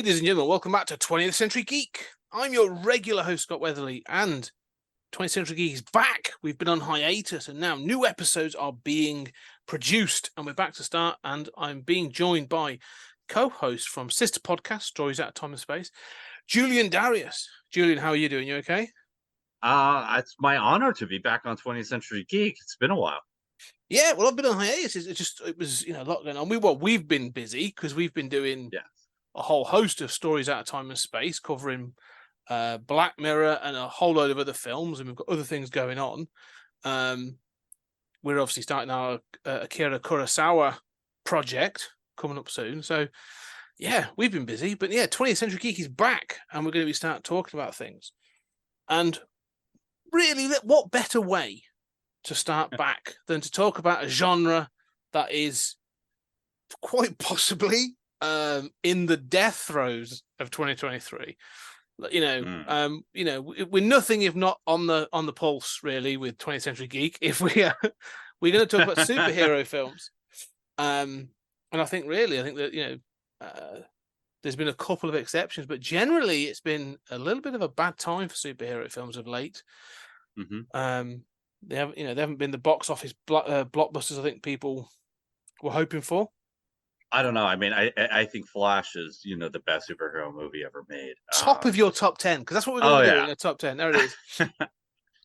Ladies and gentlemen, welcome back to 20th Century Geek. I'm your regular host, Scott Weatherly, and 20th Century Geek is back. We've been on hiatus, and now new episodes are being produced, and we're back to start, and I'm being joined by co-host from sister podcast, Stories Out of Time and Space, Julian Darius. Julian, how are you doing? You okay? It's my honor to be back on 20th Century Geek. It's been a while. Yeah, well, I've been on hiatus. It was a lot going on. We've been busy because we've been doing a whole host of Stories Out of Time and Space, covering Black Mirror and a whole load of other films, and we've got other things going on. We're obviously starting our Akira Kurosawa project coming up soon. So, yeah, we've been busy. But yeah, 20th Century Geek is back, and we're going to be starting talking about things. And really, what better way to start back than to talk about a genre that is quite possibly in the death throes of 2023. We're nothing if not on the pulse, really, with 20th Century Geek. If we're going to talk about superhero films, and I think that there's been a couple of exceptions, but generally it's been a little bit of a bad time for superhero films of late. They haven't been the box office blockbusters I think people were hoping for. I don't know. I mean, I think Flash is, the best superhero movie ever made. Top of your top 10, because that's what we're going to do in the top 10. There it is. There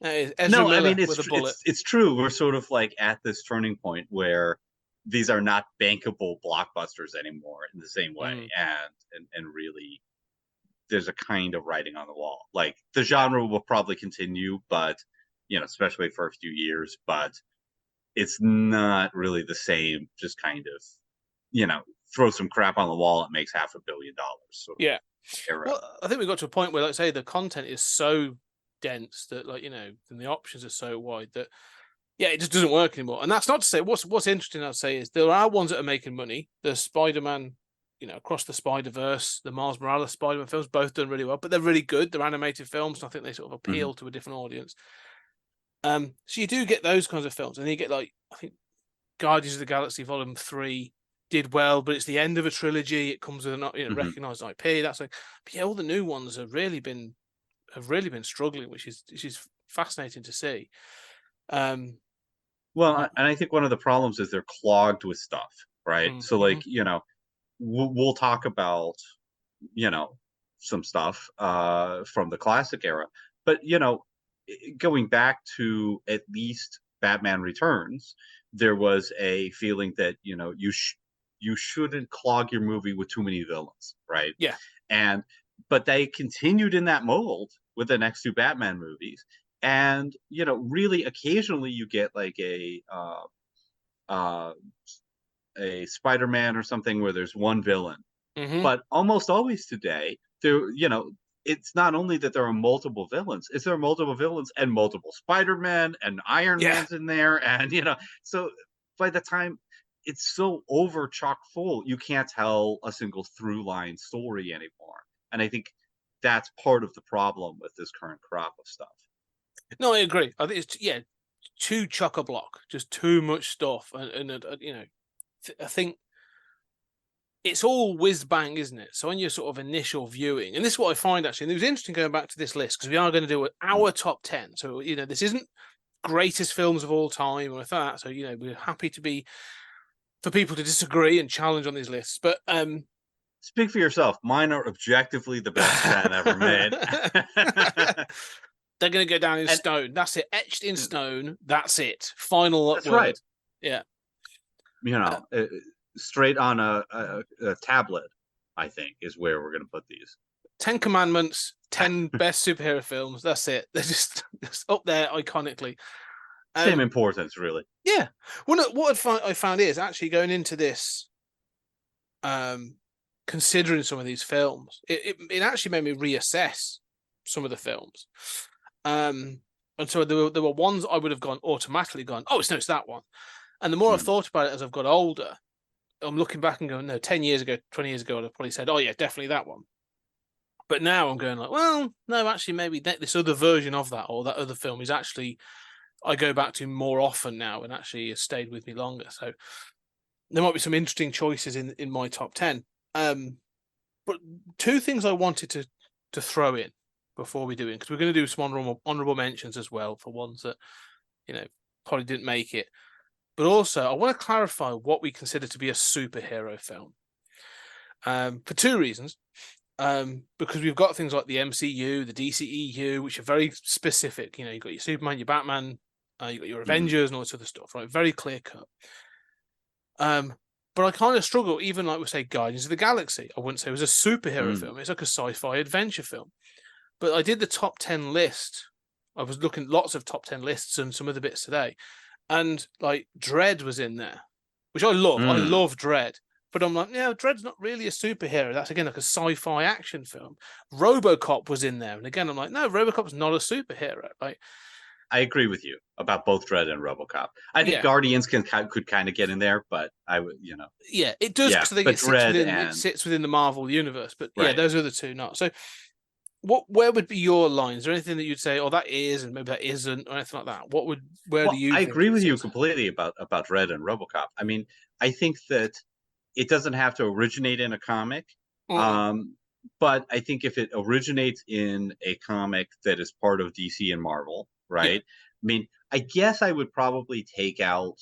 it is. Ezra Miller with a bullet. It's true. We're sort of like at this turning point where these are not bankable blockbusters anymore in the same way, and really, there's a kind of writing on the wall. Like the genre will probably continue, but especially for a few years, but it's not really the same. Just kind of, throw some crap on the wall, it makes $500 million. Era. Well, I think we got to a point where, like I say, the content is so dense that, and the options are so wide that, it just doesn't work anymore. And that's not to say what's interesting. I'd say is there are ones that are making money. The Spider-Man, Across the Spider-Verse, the Miles Morales Spider-Man films, both done really well, but they're really good. They're animated films, and I think they sort of appeal to a different audience. So you do get those kinds of films, and you get I think Guardians of the Galaxy Volume 3 did well, but it's the end of a trilogy. It comes with a recognized IP. That's but all the new ones have really been struggling, which is fascinating to see. Well, and I think one of the problems is they're clogged with stuff, right? So we'll talk about some stuff from the classic era, but going back to at least Batman Returns, there was a feeling that you shouldn't clog your movie with too many villains, right? Yeah. But they continued in that mold with the next two Batman movies, and really occasionally you get like a Spider-Man or something where there's one villain, but almost always today there it's not only that there are multiple villains, it's there are multiple villains and multiple Spider-Man and Iron Man's in there. And, so by the time it's so over chock full, you can't tell a single through line story anymore. And I think that's part of the problem with this current crop of stuff. No, I agree. I think it's, too chock-a-block, just too much stuff. And I think it's all whiz-bang, isn't it? So on your sort of initial viewing, and this is what I find, actually, and it was interesting going back to this list, because we are going to do our top 10. So, this isn't greatest films of all time or anything like that. So, we're happy for people to disagree and challenge on these lists. But speak for yourself. Mine are objectively the best 10 ever made. They're going to go down in stone. That's it. Etched in stone. That's it. Final That's word. Right. Yeah. Straight on a tablet, I think, is where we're going to put these. 10 Commandments, 10 best superhero films. That's it. They're just up there iconically. Same importance, really. Yeah. Well, what I found is actually going into this, considering some of these films, it actually made me reassess some of the films. And so there were ones I would have automatically gone, oh, it's that one. And the more I've thought about it as I've got older, I'm looking back and going, no, 10 years ago, 20 years ago, I'd have probably said, oh, yeah, definitely that one. But now I'm going like, well, no, actually, maybe this other version of that or that other film is actually, I go back to more often now and actually has stayed with me longer. So there might be some interesting choices in my top 10. But two things I wanted to throw in before we do it, because we're going to do some honorable mentions as well for ones that, you know, probably didn't make it. But also, I want to clarify what we consider to be a superhero film. For two reasons. Because we've got things like the MCU, the DCEU, which are very specific. You know, you've got your Superman, your Batman, you've got your Avengers, and all this other stuff, right? Very clear cut. But I kind of struggle, even like we say, Guardians of the Galaxy. I wouldn't say it was a superhero film. It's like a sci-fi adventure film. But I did the top 10 list. I was looking at lots of top 10 lists and some of the bits today. And like Dredd was in there, which I love. I love Dredd. But I'm like, yeah, Dredd's not really a superhero. That's, again, like a sci-fi action film. RoboCop was in there. And again, I'm like, no, RoboCop's not a superhero. Like, I agree with you about both Dredd and RoboCop. I think Guardians could kind of get in there, but I would, Yeah, it does, because I think it sits within the Marvel universe. But yeah, those are the two not. So where would be your lines? Is there anything that you'd say, oh, that is, and maybe that isn't, or anything like that? Where do you I think agree with you completely about Dredd and RoboCop. I mean, I think that it doesn't have to originate in a comic. But I think if it originates in a comic that is part of DC and Marvel, right? I mean, I guess I would probably take out,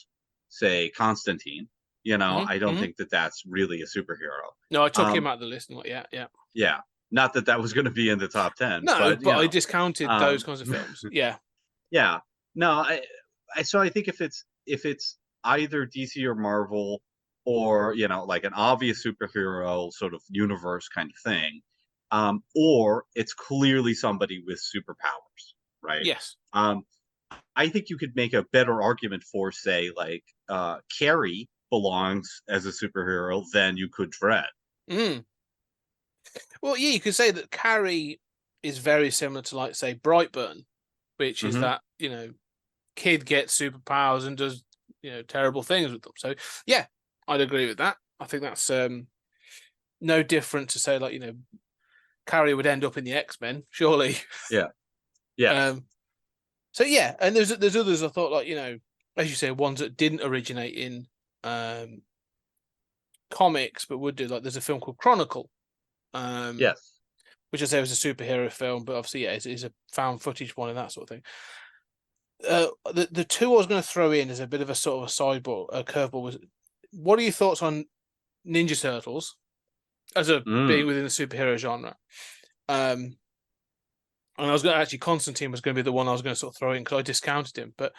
say, Constantine. I don't think that that's really a superhero. No, I took him out of the list. Yeah. Not that was going to be in the top 10. No, but I discounted those kinds of films. Yeah. Yeah. No, so I think if it's either DC or Marvel, or like an obvious superhero sort of universe kind of thing, or it's clearly somebody with superpowers, right? Yes. I think you could make a better argument for, say, like Carrie belongs as a superhero than you could Dredd. Well, yeah, you could say that Carrie is very similar to, like, say, Brightburn, which is that, kid gets superpowers and does, terrible things with them. So yeah, I'd agree with that. I think that's no different to say, like, Carrie would end up in the X-Men, surely. Yeah. So yeah, and there's others I thought, like, as you say, ones that didn't originate in comics but would do. Like, there's a film called Chronicle. Yes. Which I say was a superhero film, but obviously, yeah, it's a found footage one and that sort of thing. The two I was going to throw in as a bit of a sort of a curveball was, what are your thoughts on Ninja Turtles as a being within the superhero genre? And I was going to actually, Constantine was going to be the one I was going to sort of throw in because I discounted him, but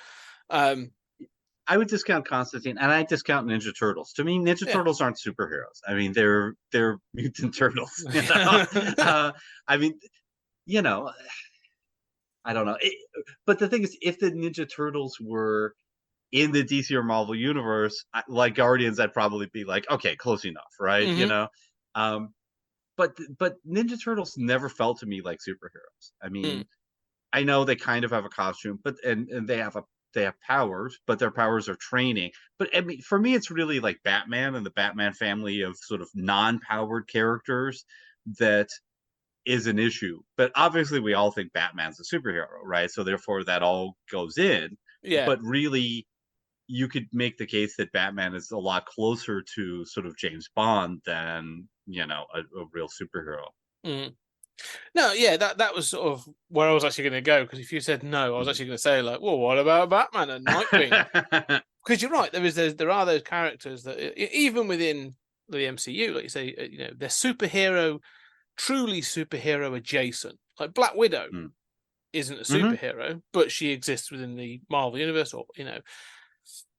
I would discount Constantine, and I discount Ninja Turtles. To me, Ninja Turtles aren't superheroes. I mean, they're mutant turtles. I mean, I don't know. But the thing is, if the Ninja Turtles were in the DC or Marvel universe, like Guardians, I'd probably be like, okay, close enough, right? But Ninja Turtles never felt to me like superheroes. I mean, I know they kind of have a costume, but and they have powers, but their powers are training. But I mean, for me, it's really like Batman and the Batman family of sort of non-powered characters that is an issue. But obviously, we all think Batman's a superhero, right? So therefore, that all goes in. Yeah. But really, you could make the case that Batman is a lot closer to sort of James Bond than, a real superhero. No, yeah, that was sort of where I was actually going to go, because if you said no, I was actually going to say, like, well, what about Batman and Nightwing? Because you're right, there are those characters that even within the MCU, like you say, they're truly superhero adjacent. Like Black Widow isn't a superhero, but she exists within the Marvel universe, or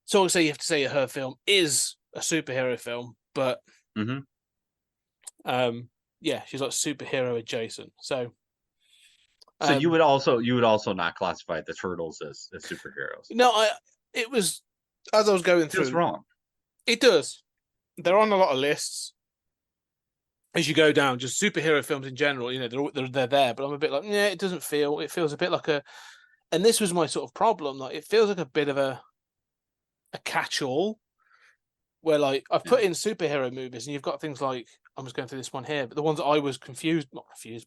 so I'll say you have to say her film is a superhero film, but yeah, she's like superhero adjacent. So you would also not classify the Turtles as superheroes. No, it was, as I was going through. It's wrong. It does. They're on a lot of lists as you go down, just superhero films in general. They're there, but I'm a bit like, yeah, it doesn't feel. It feels a bit like and this was my sort of problem. Like, it feels like a bit of a catch-all, where, like, I've put in superhero movies, and you've got things like, I'm just going through this one here, but the ones that I was not confused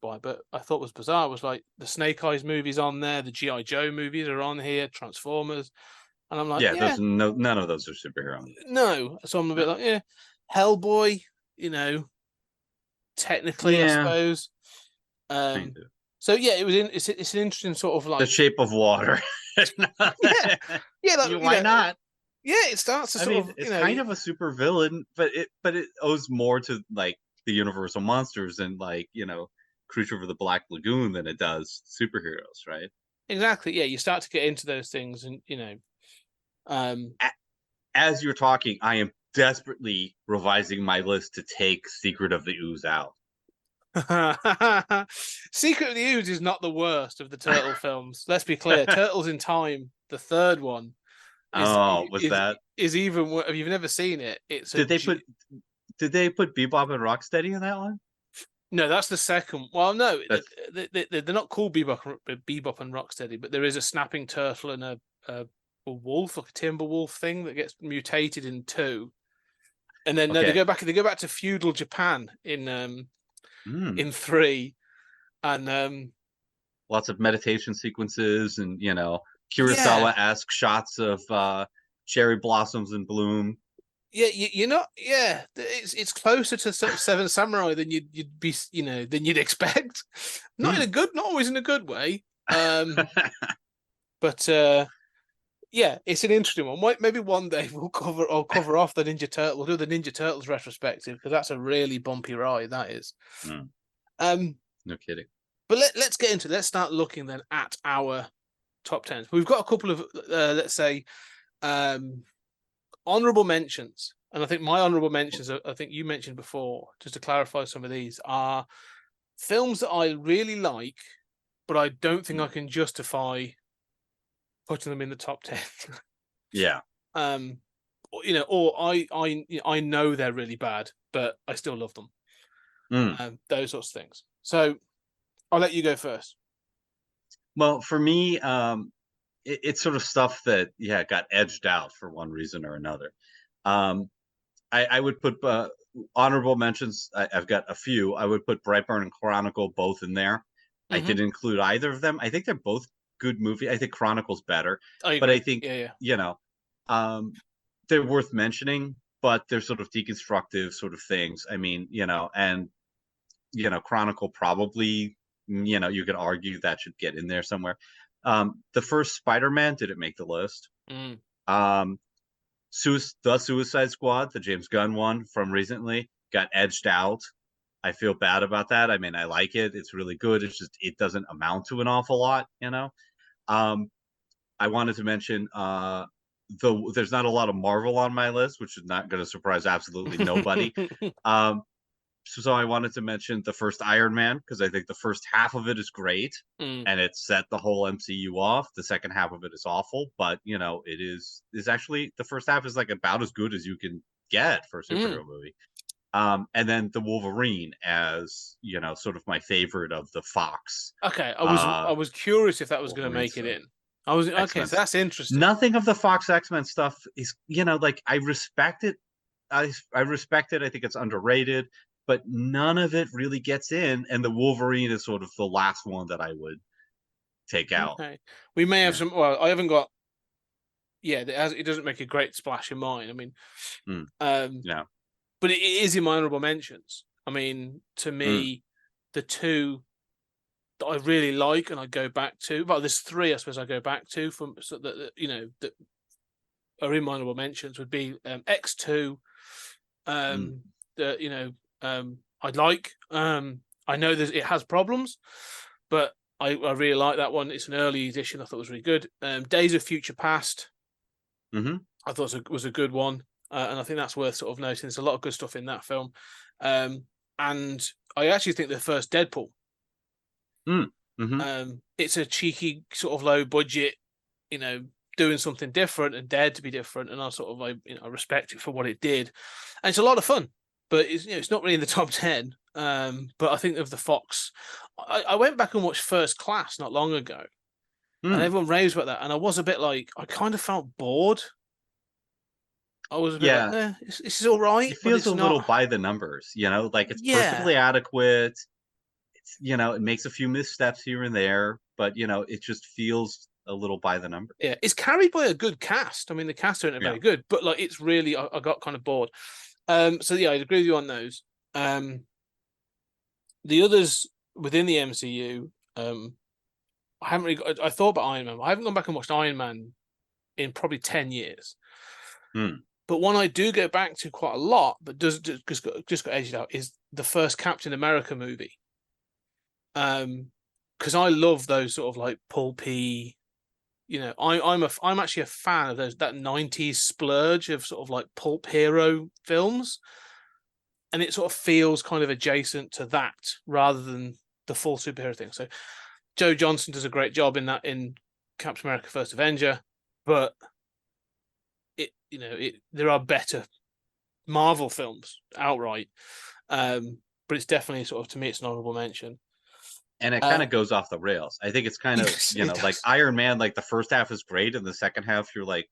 by, but I thought was bizarre, was like the Snake Eyes movies on there, the G.I. Joe movies are on here, Transformers, and I'm like, none of those are superhero movies. No, so I'm a bit like, Hellboy, technically, I Yeah, suppose. kind of. So yeah, it's an interesting sort of The like Shape of Water. yeah, yeah, like, Why not? yeah, it starts to I sort mean, of it's kind of a super villain, but it owes more to like the Universal monsters and like Creature of the Black Lagoon than it does superheroes, right? exactly, yeah, you start to get into those things, and um, As you're talking, I am desperately revising my list to take Secret of the Ooze out. Secret of the Ooze is not the worst of the turtle films. Let's be clear. Turtles in Time, the third one, is Oh, was is that? is even. If you've never seen it, it's a Did they put did they put Bebop and Rocksteady in that one? no. That's the second. Well, no, That's they're not called Bebop and Rocksteady, but there is a snapping turtle and a wolf, like a timber wolf thing that gets mutated in two, and then no, they okay. go back. They go back to feudal Japan Mm. in three, and Lots of meditation sequences and yeah, Kurosawa-esque shots of cherry blossoms in bloom. yeah, you're not. Yeah, it's closer to sort of Seven Samurai than you'd be, than you'd expect. Not in Hmm. a good, not always in a good way. But yeah, it's an interesting one. Maybe one day I'll cover off the Ninja Turtle. We'll do the Ninja Turtles retrospective because that's a really bumpy ride. That is. Mm, Um, no kidding. but let's get into. Let's start looking then at our top tens. We've got a couple of let's say um honorable mentions. And I think my honorable mentions, I think you mentioned before, just to clarify some of these, are films that I really like, but I don't think I Mm. can justify putting them in the top 10. Yeah. um, or I know they're really bad, but I still love them. Mm. Those sorts of things. So I'll let you go first. Well, for me, it's sort of stuff that got edged out for one reason or another. Um, I would put honorable mentions. I've got a few. I would put Brightburn and Chronicle both in there. I Mm-hmm. could include either of them. I think they're both good movie. I think Chronicle's better, I but I agree. think Yeah, yeah. you know, um, they're worth mentioning. But they're sort of deconstructive sort of things. I mean, and Chronicle probably, you could argue that should get in there somewhere. The first Spider-Man didn't make the list. Mm. Um, the Suicide Squad, the James Gunn one from recently, got edged out. I feel bad about that. I mean, I like it. It's really good. It's just it doesn't amount to an awful lot. Um, I wanted to mention there's not a lot of Marvel on my list, which is not going to surprise absolutely nobody. Um, so I wanted to mention the first Iron Man because I think the first half of it is great Mm. and it set the whole MCU off. The second half of it is awful, but it is actually the first half is like about as good as you can get for a Mm. superhero movie. And then the Wolverine as sort of my favorite of the Fox Okay, I was curious if that was going to Wolverine make it stuff, in. I was okay, X-Men. so that's interesting. Nothing of the Fox X-Men stuff is like I respect it. I respect it. I think it's underrated, but none of it really gets in. And the Wolverine is sort of the last one that I would take out. Okay, we may have Yeah. some. Well, I haven't got. Yeah, it doesn't make a great splash in mine. I mean, Mm. um, Yeah. but it is in my honorable mentions. I mean, to Mm. me, the two that I really like and I go back to. Well, there's three, I suppose, I go back to from so that are in my honorable mentions would be X2. Mm. That I'd like. I know that it has problems, but I really like that one. It's an early edition. I thought it was really good. Days of Future Past. Mm-hmm. I thought was a good one, and I think that's worth sort of noting. There's a lot of good stuff in that film, and I actually think the first Deadpool. Mm. Mm-hmm. It's a cheeky sort of low budget, you know, doing something different and dared to be different, and I respect it for what it did, and it's a lot of fun. But it's not really in the top 10. But I think of the Fox, I went back and watched First Class not long ago, and Mm. everyone raves about that, and I was a bit like I kind of felt bored. I was a bit like, Yeah. this is all right, It but feels it's a little not. by the numbers, like it's Yeah, perfectly adequate. It's, it makes a few missteps here and there, but it just feels a little by the numbers. yeah, it's carried by a good cast. I mean, the cast aren't Yeah. very good, but like it's really, I got kind of bored. So yeah, I agree with you on those. Um, the others within the MCU, I haven't really I thought about Iron Man. I haven't gone back and watched Iron Man in probably 10 years. But one I do go back to quite a lot, but just got edged out, is the first Captain America movie. Because I love those sort of like pulpy, I'm actually a fan of that 90s splurge of sort of like pulp hero films, and it sort of feels kind of adjacent to that rather than the full superhero thing. So Joe Johnson does a great job in that in Captain America: First Avenger, but there are better Marvel films outright. But it's definitely sort of, to me, it's an honorable mention. And it kind of goes off the rails. I think it's kind of, like Iron Man, like the first half is great, and the second half you're like,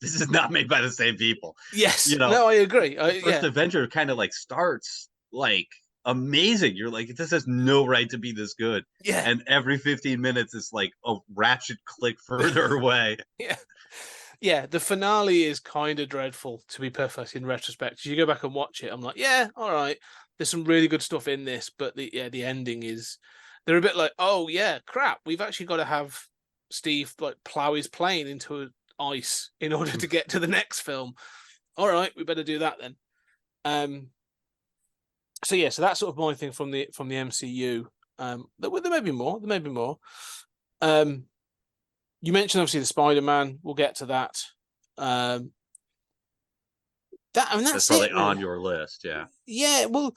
this is not made by the same people. Yes. No, I agree. First Avenger kind of like starts like amazing. You're like, this has no right to be this good. Yeah. And every 15 minutes it's like a ratchet click further away. Yeah. Yeah, the finale is kind of dreadful, to be perfect, in retrospect. You go back and watch it, I'm like, yeah, all right, there's some really good stuff in this, but the ending is, they're a bit like, oh yeah, crap, we've actually got to have Steve like plow his plane into ice in order to get to the next film. All right, we better do that then. So yeah, so that's sort of my thing from the MCU. There may be more. There may be more. You mentioned obviously the Spider-Man. We'll get to that. That's probably it, on your list, yeah. Yeah, well,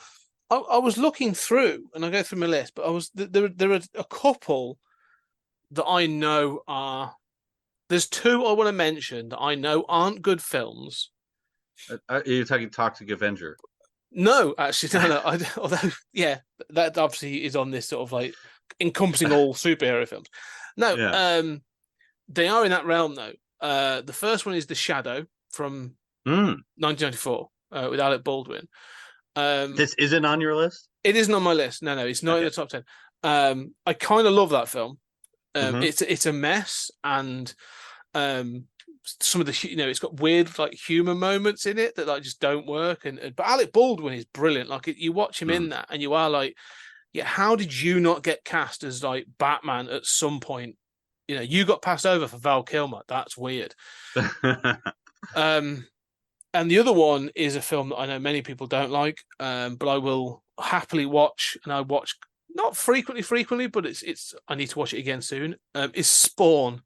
I was looking through, and I go through my list, but there are a couple that I know are. There's two I want to mention that I know aren't good films. Are you talking Toxic Avenger? No, actually, no. Although, yeah, that obviously is on this sort of like encompassing all superhero films. No, yeah. They are in that realm though. The first one is The Shadow from 1994 with Alec Baldwin. This isn't on your list? It isn't on my list. No, it's not in the top 10. I kind of love that film. It's a mess, and some of the it's got weird like humor moments in it that like just don't work. But Alec Baldwin is brilliant. Like you watch him in that, and you are like, yeah, how did you not get cast as like Batman at some point? You got passed over for Val Kilmer. That's weird. And the other one is a film that I know many people don't like, but I will happily watch, and I watch not frequently, but it's I need to watch it again soon. Is Spawn.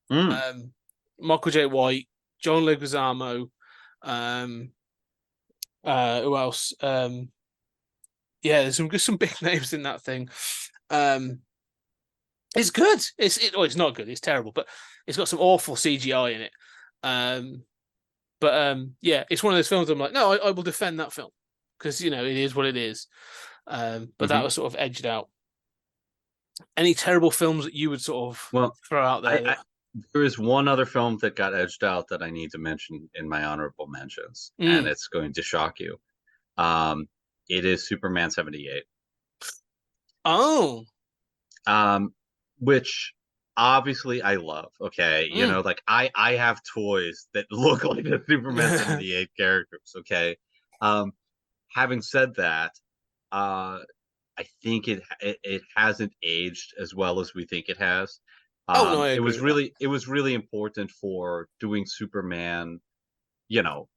Michael J. White, John Leguizamo, who else? Yeah, there's some big names in that thing. It's good. It's not good. It's terrible, but it's got some awful CGI in it. Yeah, it's one of those films I'm like, no, I will defend that film because it is what it is. But that was sort of edged out. Any terrible films that you would sort of throw out there? There is one other film that got edged out that I need to mention in my honorable mentions, and it's going to shock you. It is Superman 78. Oh. Which obviously I love. Okay, like I have toys that look like the Superman 78 characters. Okay, having said that, I think it hasn't aged as well as we think it has. No, I agree it was really important for doing Superman,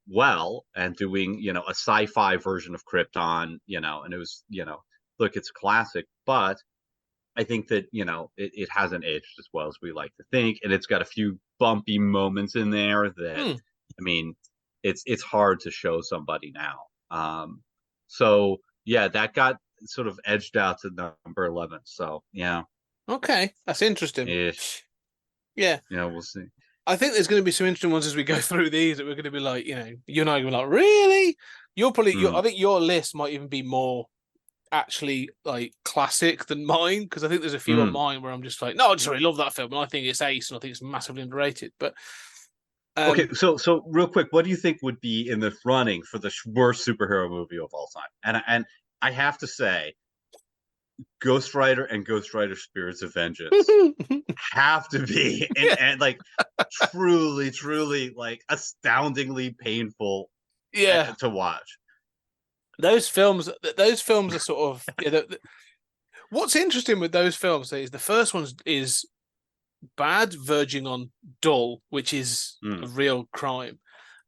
well, and doing a sci-fi version of Krypton, and it was look, it's classic, but I think that it hasn't aged as well as we like to think, and it's got a few bumpy moments in there that I mean, it's hard to show somebody now. So yeah, that got sort of edged out to number 11. So yeah. Okay, that's interesting. Ish. Yeah. We'll see. I think there's going to be some interesting ones as we go through these that we're going to be like, you and I are going to be like, really? I think your list might even be more actually like classic than mine, because I think there's a few on mine where I'm just like, no, I just really love that film and I think it's ace and I think it's massively underrated. But okay, so real quick, what do you think would be in the running for the worst superhero movie of all time? And I have to say, Ghost Rider and Ghost Rider Spirits of Vengeance have to be and like truly like astoundingly painful to watch. those films are sort of what's interesting with those films is the first one is bad, verging on dull, which is a real crime.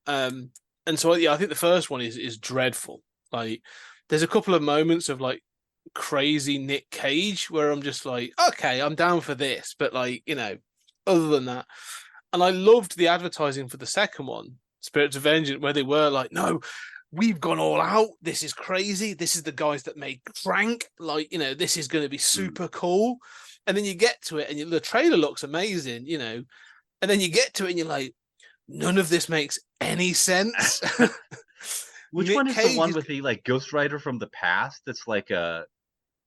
And so yeah, I think the first one is dreadful. Like, there's a couple of moments of like crazy Nick Cage where I'm just like, okay, I'm down for this, but like, other than that, and I loved the advertising for the second one, Spirits of Vengeance, where they were like, no, we've gone all out. This is crazy. This is the guys that made Crank. Like, this is going to be super cool. And then you get to it, and the trailer looks amazing, and then you get to it, and you're like, none of this makes any sense. Which Nick one is Cage the one with the like Ghost Rider from the past? That's like a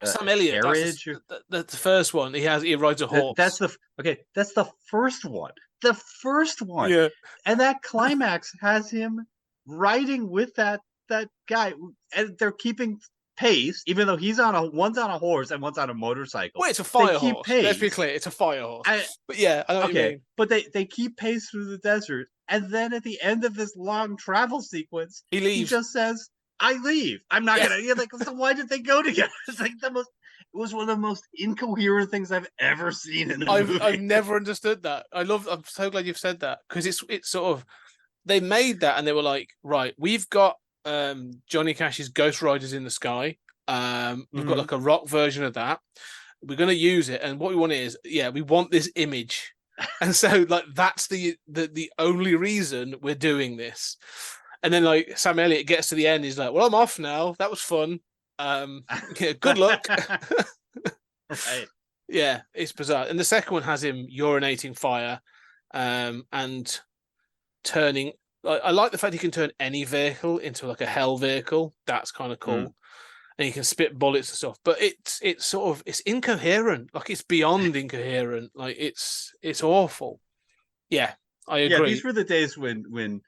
Sam Elliott. carriage. That's the first one. He rides a horse. That's the first one. The first one. Yeah. And that climax has him riding with that guy, and they're keeping pace, even though one's on a horse and one's on a motorcycle. Well, it's a fire horse. Pace. Let's be clear, it's a fire horse. But yeah, I know what you mean. But they keep pace through the desert, and then at the end of this long travel sequence, he leaves. He just says, "I leave. I'm not gonna." You're like, so why did they go together? It's like it was one of the most incoherent things I've ever seen in a movie. I've never understood that. I'm so glad you've said that, because it's sort of, they made that and they were like, right, we've got Johnny Cash's Ghost Riders in the Sky. We've got like a rock version of that. We're going to use it, and what we want is, we want this image, and so like that's the only reason we're doing this. And then like Sam Elliott gets to the end, he's like, well, I'm off now. That was fun. Good luck. Right. Yeah, it's bizarre. And the second one has him urinating fire, and turning. I like the fact he can turn any vehicle into like a hell vehicle. That's kind of cool. And he can spit bullets and stuff. But it's sort of, it's incoherent. Like, it's beyond incoherent. Like, it's awful. Yeah, I agree. Yeah, these were the days when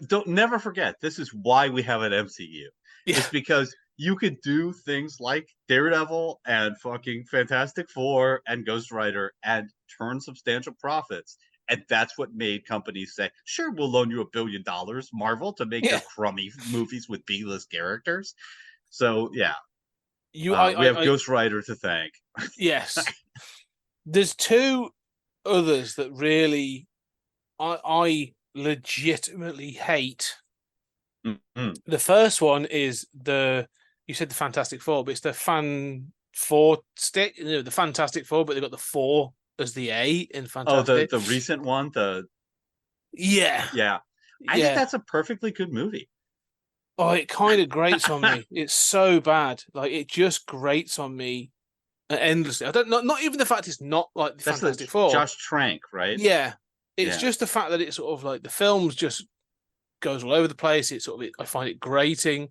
don't never forget, this is why we have an MCU. Yeah. It's because you could do things like Daredevil and fucking Fantastic Four and Ghost Rider and turn substantial profits. And that's what made companies say, sure, we'll loan you $1 billion, Marvel, to make your crummy movies with B-list characters. So, yeah. We have Ghost Rider to thank. Yes. There's two others that really I legitimately hate. Mm-hmm. The first one is you said the Fantastic Four, but it's the Fan Four stick, the Fantastic Four, but they've got the 4 as the A in Fantastic. Oh, the recent one, yeah. I think that's a perfectly good movie. Oh, it kind of grates on me. It's so bad. Like, it just grates on me endlessly. I don't not even the fact it's not like the Fantastic Four. Josh Trank, right? Yeah. It's just the fact that it's sort of like the films just goes all over the place. It's sort of, I find it grating,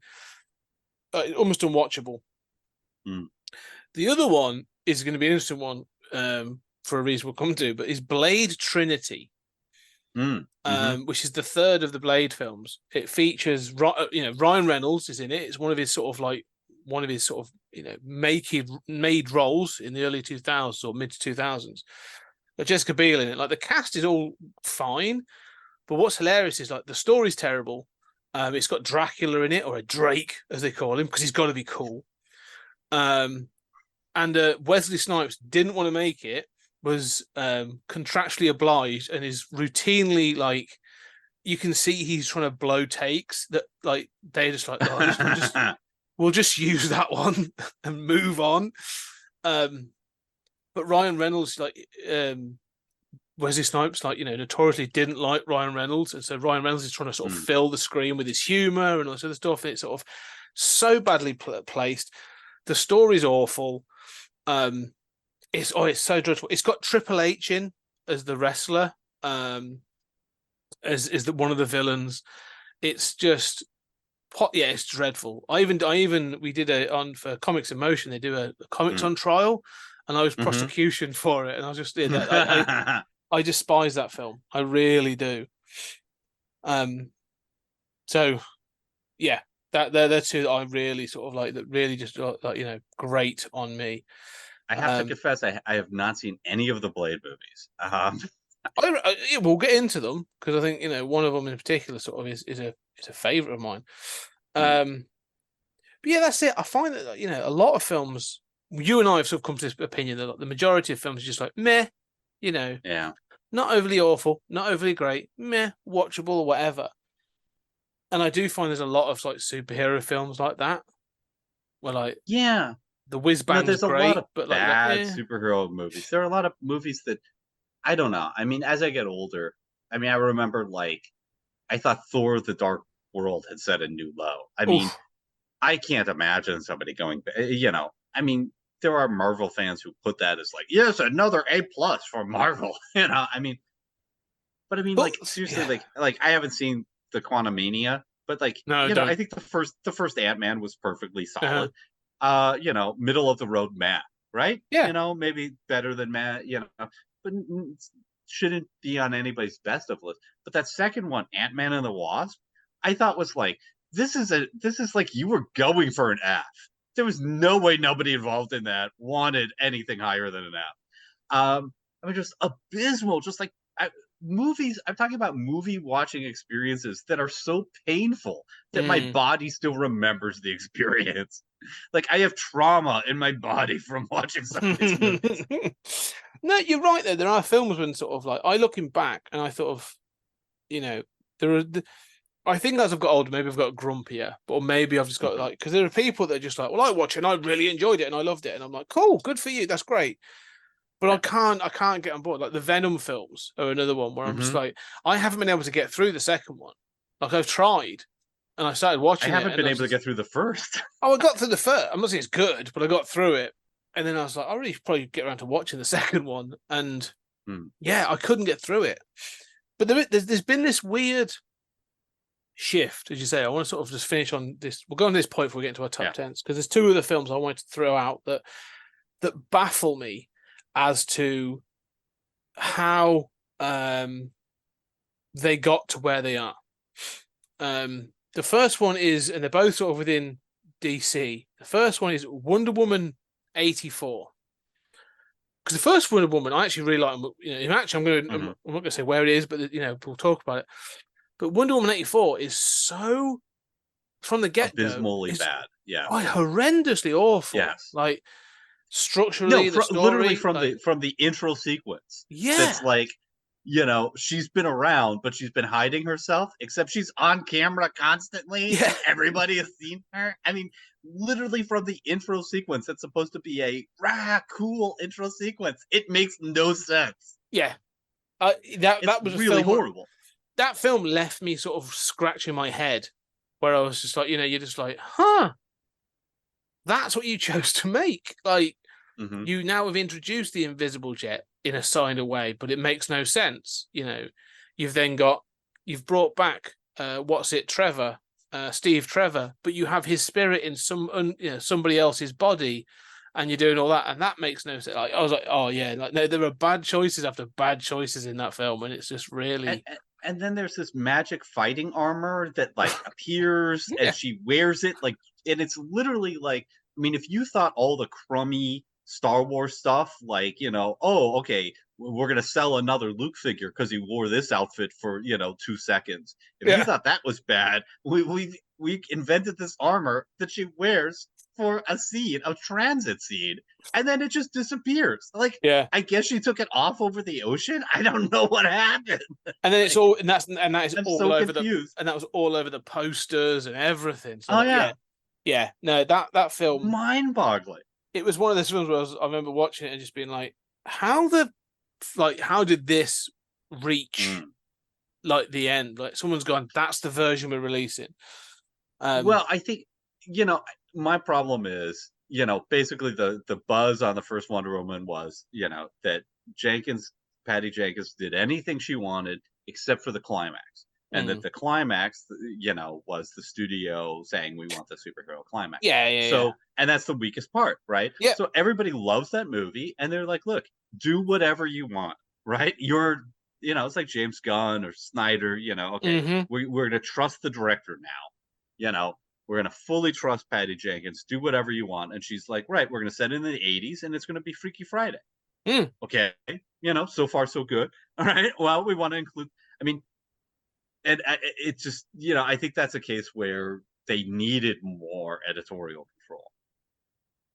almost unwatchable. The other one is going to be an interesting one, for a reason we'll come to, but is Blade Trinity. Which is the third of the Blade films. It features, Ryan Reynolds is in it. It's one of his sort of made roles in the early 2000s or mid 2000s. But Jessica Biel in it. Like, the cast is all fine, but what's hilarious is like the story's terrible. It's got Dracula in it, or a Drake as they call him, because he's got to be cool. And Wesley Snipes didn't want to make it. Was contractually obliged, and is routinely, like, you can see he's trying to blow takes that, like, they're just like, we'll just use that one and move on. But Ryan Reynolds, like, Wesley Snipes, like, notoriously didn't like Ryan Reynolds, and so Ryan Reynolds is trying to sort of fill the screen with his humor and all this other stuff, and it's sort of so badly placed. The story's awful. It's so dreadful. It's got Triple H in as the wrestler, as one of the villains. It's just, it's dreadful. We did for Comics in Motion. They do a Comics on Trial, and I was prosecution for it, and I was just I despise that film. I really do. So yeah, they're two that I really sort of like, that really just like, grate on me. I have to confess, I have not seen any of the Blade movies. We'll get into them, because I think one of them in particular sort of is a favorite of mine. But yeah, that's it. I find that a lot of films. You and I have sort of come to this opinion that like, the majority of films are just like meh, you know, Yeah. not overly awful, not overly great, meh, watchable or whatever. And I do find there's a lot of like superhero films like that, where like Yeah. the whiz You know, bang's there's a lot great, of but like bad superhero movies. There are a lot of movies that I don't know. I mean, as I get older, I mean, I remember like I thought Thor: The Dark World had set a new low. I mean, oof. I can't imagine somebody I mean, there are Marvel fans who put that as like, yes, another A+ for Marvel. I mean, but I mean, But like seriously, yeah, like I haven't seen the Quantumania, but like no, don't. I think the first Ant-Man was perfectly Uh-huh. solid. Middle of the road Matt, right? Yeah. Maybe better than Matt, but shouldn't be on anybody's best of list. But that second one, Ant-Man and the Wasp, I thought was like this is like you were going for an F. There was no way nobody involved in that wanted anything higher than an F. I mean, just abysmal. Just like movies. I'm talking about movie watching experiences that are so painful that my Mm. body still remembers the experience. Like I have trauma in my body from watching some of these movies. No, you're right though. There are films when sort of like I looking back and I thought of, you know, there are. I think as I've got older, maybe I've got grumpier, or maybe I've just got Mhm. like because there are people that are just like, well, I watch it and I really enjoyed it and I loved it, and I'm like, cool, good for you, that's great. But Yeah. I can't get on board. Like the Venom films are another one where I'm just Hmm. like, I haven't been able to get through the second one. Like I've tried, and I started I watching it, haven't and been I was able to just, get through the first. oh, I got through the first. I'm not saying it's good, but I got through it, and then I was like, I really probably get around to watching the second one, and Hmm. yeah, I couldn't get through it. But there's been this weird shift, as you say. I want to sort of just finish on this. We'll go on this point before we get into our top Yeah. tens because there's two other films I wanted to throw out that baffle me as to how they got to where they are. The first one is, and they're both sort of within DC. The first one is Wonder Woman 84. Because the first Wonder Woman, I actually really like. Actually, I'm Hmm. not going to say where it is, but we'll talk about it. But Wonder Woman 84 is so from the get go Abysmally is bad. Yeah. quite horrendously awful. Yes. Like No, structurally, the literally story, like from the intro sequence. yeah, That's like, she's been around, but she's been hiding herself. Except she's on camera constantly, yeah, and everybody has seen her. I mean, literally from the intro sequence, that's supposed to be a cool intro sequence. It makes no sense. yeah. That It's that was a really film where horrible. that film left me sort of scratching my head, where I was just like, you're just like, huh, that's what you chose to make. Like Hmm. you now have introduced the invisible jet in a signed way, but it makes no sense. You've then got you've brought back Trevor, Steve Trevor, but you have his spirit in somebody else's body, and you're doing all that, and that makes no sense. Like I was like, oh yeah, like no, there are bad choices after bad choices in that film, and it's just and, really and and then there's this magic fighting armor that like appears and yeah, she wears it like, and it's literally like, I mean, if you thought all the crummy Star Wars stuff like, oh, okay, we're gonna sell another Luke figure because he wore this outfit for 2 seconds. If you yeah, thought that was bad, we invented this armor that she wears for a scene, a transit scene, and then it just disappears. Like, yeah. I guess she took it off over the ocean. I don't know what happened. And then it's Like, all and that is I'm all so over confused. and that was all over the posters and everything. So Oh like yeah, yeah, yeah. No, that film mind-boggling. it was one of those films where I remember watching it and just being like, how did this reach Mm. like the end? Like someone's gone, that's the version we're releasing. Um, Well, I think my problem is basically the buzz on the first Wonder Woman was that Jenkins Patty Jenkins did anything she wanted except for the climax, and that mm, the climax was the studio saying we want the superhero climax. yeah, yeah, yeah, So, and that's the weakest part, right? yeah. So everybody loves that movie, and they're like, look, do whatever you want, right? It's like James Gunn or Snyder. Okay, Mm-hmm. we're gonna trust the director now. We're going to fully trust Patty Jenkins. Do whatever you want. And she's like, right, we're going to set it in the 80s and it's going to be Freaky Friday. Mm. Okay. So far, so good. All right. Well, we want to include, I mean, and it just, I think that's a case where they needed more editorial control.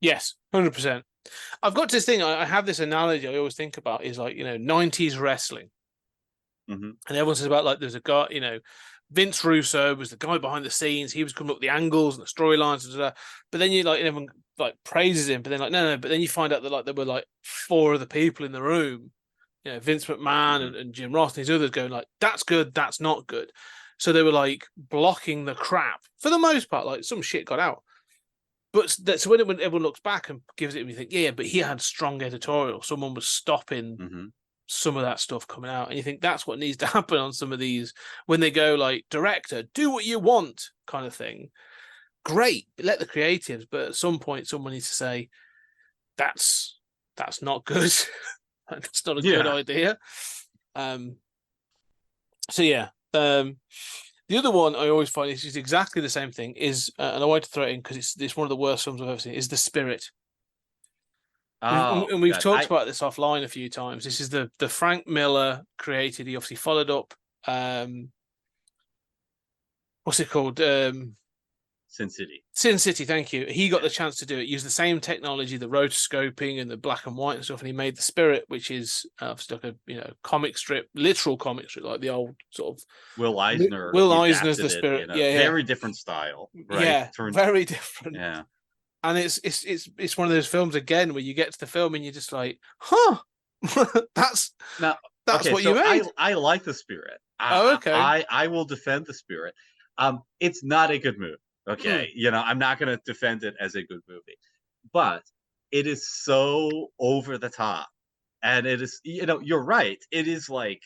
Yes, 100%. I've got this thing. I have this analogy I always think about is like, 90s wrestling. Mm-hmm. And everyone says about like there's a guy, Vince Russo was the guy behind the scenes. He was coming up with the angles and the storylines and stuff. But then everyone like praises him. But then like no. But then you find out that like there were like 4 other people in the room, Vince McMahon Mm-hmm. and Jim Ross and these others going like that's good, that's not good. So they were like blocking the crap for the most part. Like some shit got out. But so when everyone looks back and gives it, we think, yeah, but he had strong editorial. Someone was stopping Mm-hmm. some of that stuff coming out, and you think that's what needs to happen on some of these when they go like director, do what you want kind of thing. Great, let the creatives, but at some point, someone needs to say that's not good. That's not a good idea. So yeah. The other one I always find is exactly the same thing is, and I wanted to throw it in because it's one of the worst films I've ever seen. Is The Spirit. Oh, We've God. talked about this offline a few times. This is the Frank Miller created. He obviously followed up. What's it called? Sin City. Sin City. Thank you. He got the chance to do it. Use the same technology, the rotoscoping and the black and white and stuff, and he made The Spirit, which is like a comic strip, literal comic strip, like the old sort of Will Eisner. Will He Eisner's adapted The Spirit. it in a Yeah, very different style, right? yeah, very different. Yeah. And it's one of those films again where you get to the film and you're just like, huh, that's okay, what so you made. I like The Spirit. Okay. I will defend The Spirit. It's not a good movie. Okay, I'm not going to defend it as a good movie, but it is so over the top, and it is, you're right. It is like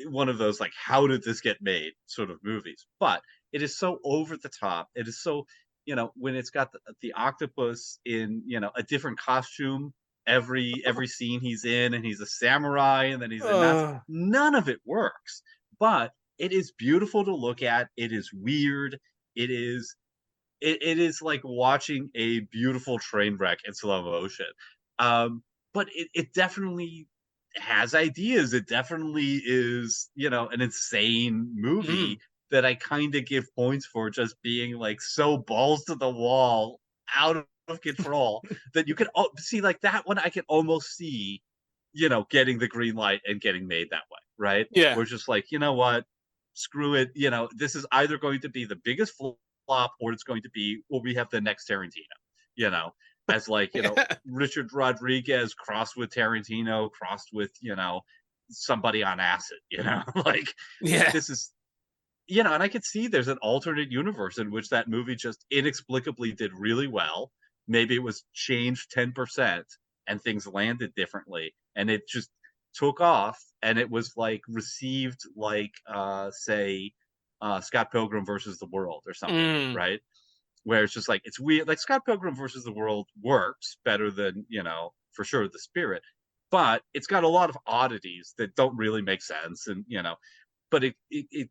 one of those like, how did this get made sort of movies, but it is so over the top. It is so, when it's got the octopus in, a different costume every scene he's in, and he's a samurai, and then he's a Nazi. None of it works, but it is beautiful to look at. It is weird. It is like watching a beautiful train wreck in slow motion. But it definitely has ideas. It definitely is, an insane movie that I kind of give points for just being like so balls to the wall, out of control that you can see like that one. I can almost see, getting the green light and getting made that way, right? Yeah. We're just like, what, screw it. This is either going to be the biggest flop, or it's going to be, well, we have the next Tarantino, as like, Richard Rodriguez crossed with Tarantino, crossed with, somebody on acid, like, this is, and I could see there's an alternate universe in which that movie just inexplicably did really well. Maybe it was changed 10% and things landed differently, and it just took off, and it was like received like, say, Scott Pilgrim versus the World or something, right? Where it's just like, it's weird. Like Scott Pilgrim versus the World works better than, for sure, The Spirit, but it's got a lot of oddities that don't really make sense, and but it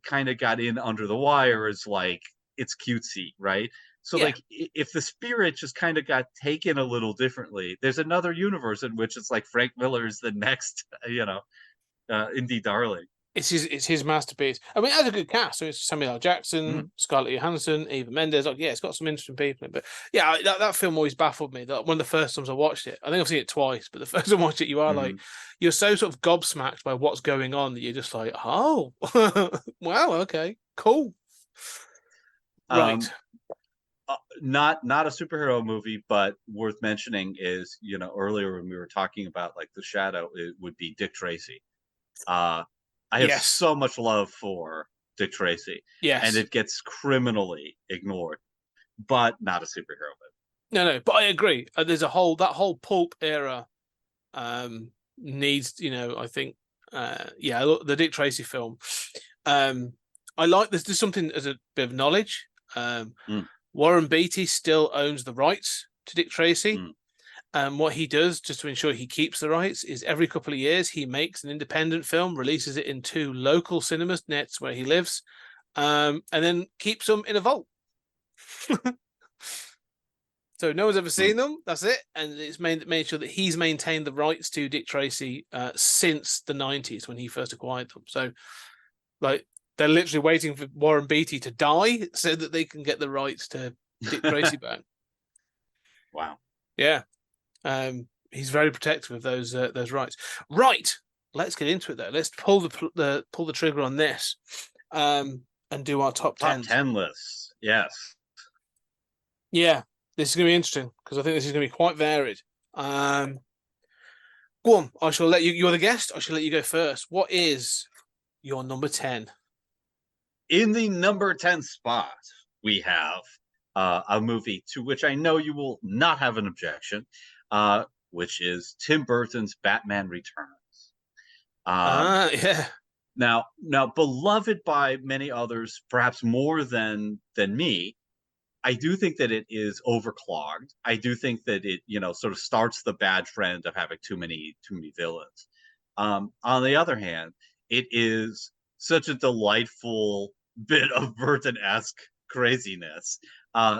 kind of got in under the wire as like, it's cutesy, right? So like, if The Spirit just kind of got taken a little differently, there's another universe in which it's like Frank Miller's the next, indie darling. It's his masterpiece. I mean, it has a good cast. So it's Samuel L. Jackson, Scarlett Johansson, Eva Mendes. Like, yeah, it's got some interesting people in it. But yeah, that film always baffled me. That one of the first times I watched it, I think I've seen it twice, but the first time I watched it, you are like, you're so sort of gobsmacked by what's going on that you're just like, oh, wow, okay, cool, right. Not a superhero movie, but worth mentioning is, earlier when we were talking about like The Shadow, it would be Dick Tracy. I have so much love for Dick Tracy, and it gets criminally ignored, but not a superhero movie. No, but I agree. There's that whole pulp era needs, I think, the Dick Tracy film. I like there's something as a bit of knowledge. Warren Beatty still owns the rights to Dick Tracy. And what he does, just to ensure he keeps the rights, is every couple of years he makes an independent film, releases it in 2 local cinemas nets where he lives, and then keeps them in a vault. So no one's ever seen them. That's it. And it's made sure that he's maintained the rights to Dick Tracy since the 90s when he first acquired them. So, like, they're literally waiting for Warren Beatty to die so that they can get the rights to Dick Tracy back. Wow. Yeah. He's very protective of those rights. Right. Let's get into it though. Let's pull the trigger on this, and do our top 10 lists. Yes. Yeah, this is going to be interesting because I think this is going to be quite varied. Go on. I shall let you. You're the guest. I shall let you go first. What is your number 10? In the number 10 spot, we have a movie to which I know you will not have an objection, which is Tim Burton's Batman Returns. Yeah. Now, beloved by many others, perhaps more than me. I do think that it is overclogged. I do think that it, sort of starts the bad trend of having too many villains. On the other hand, it is such a delightful bit of Burton-esque craziness.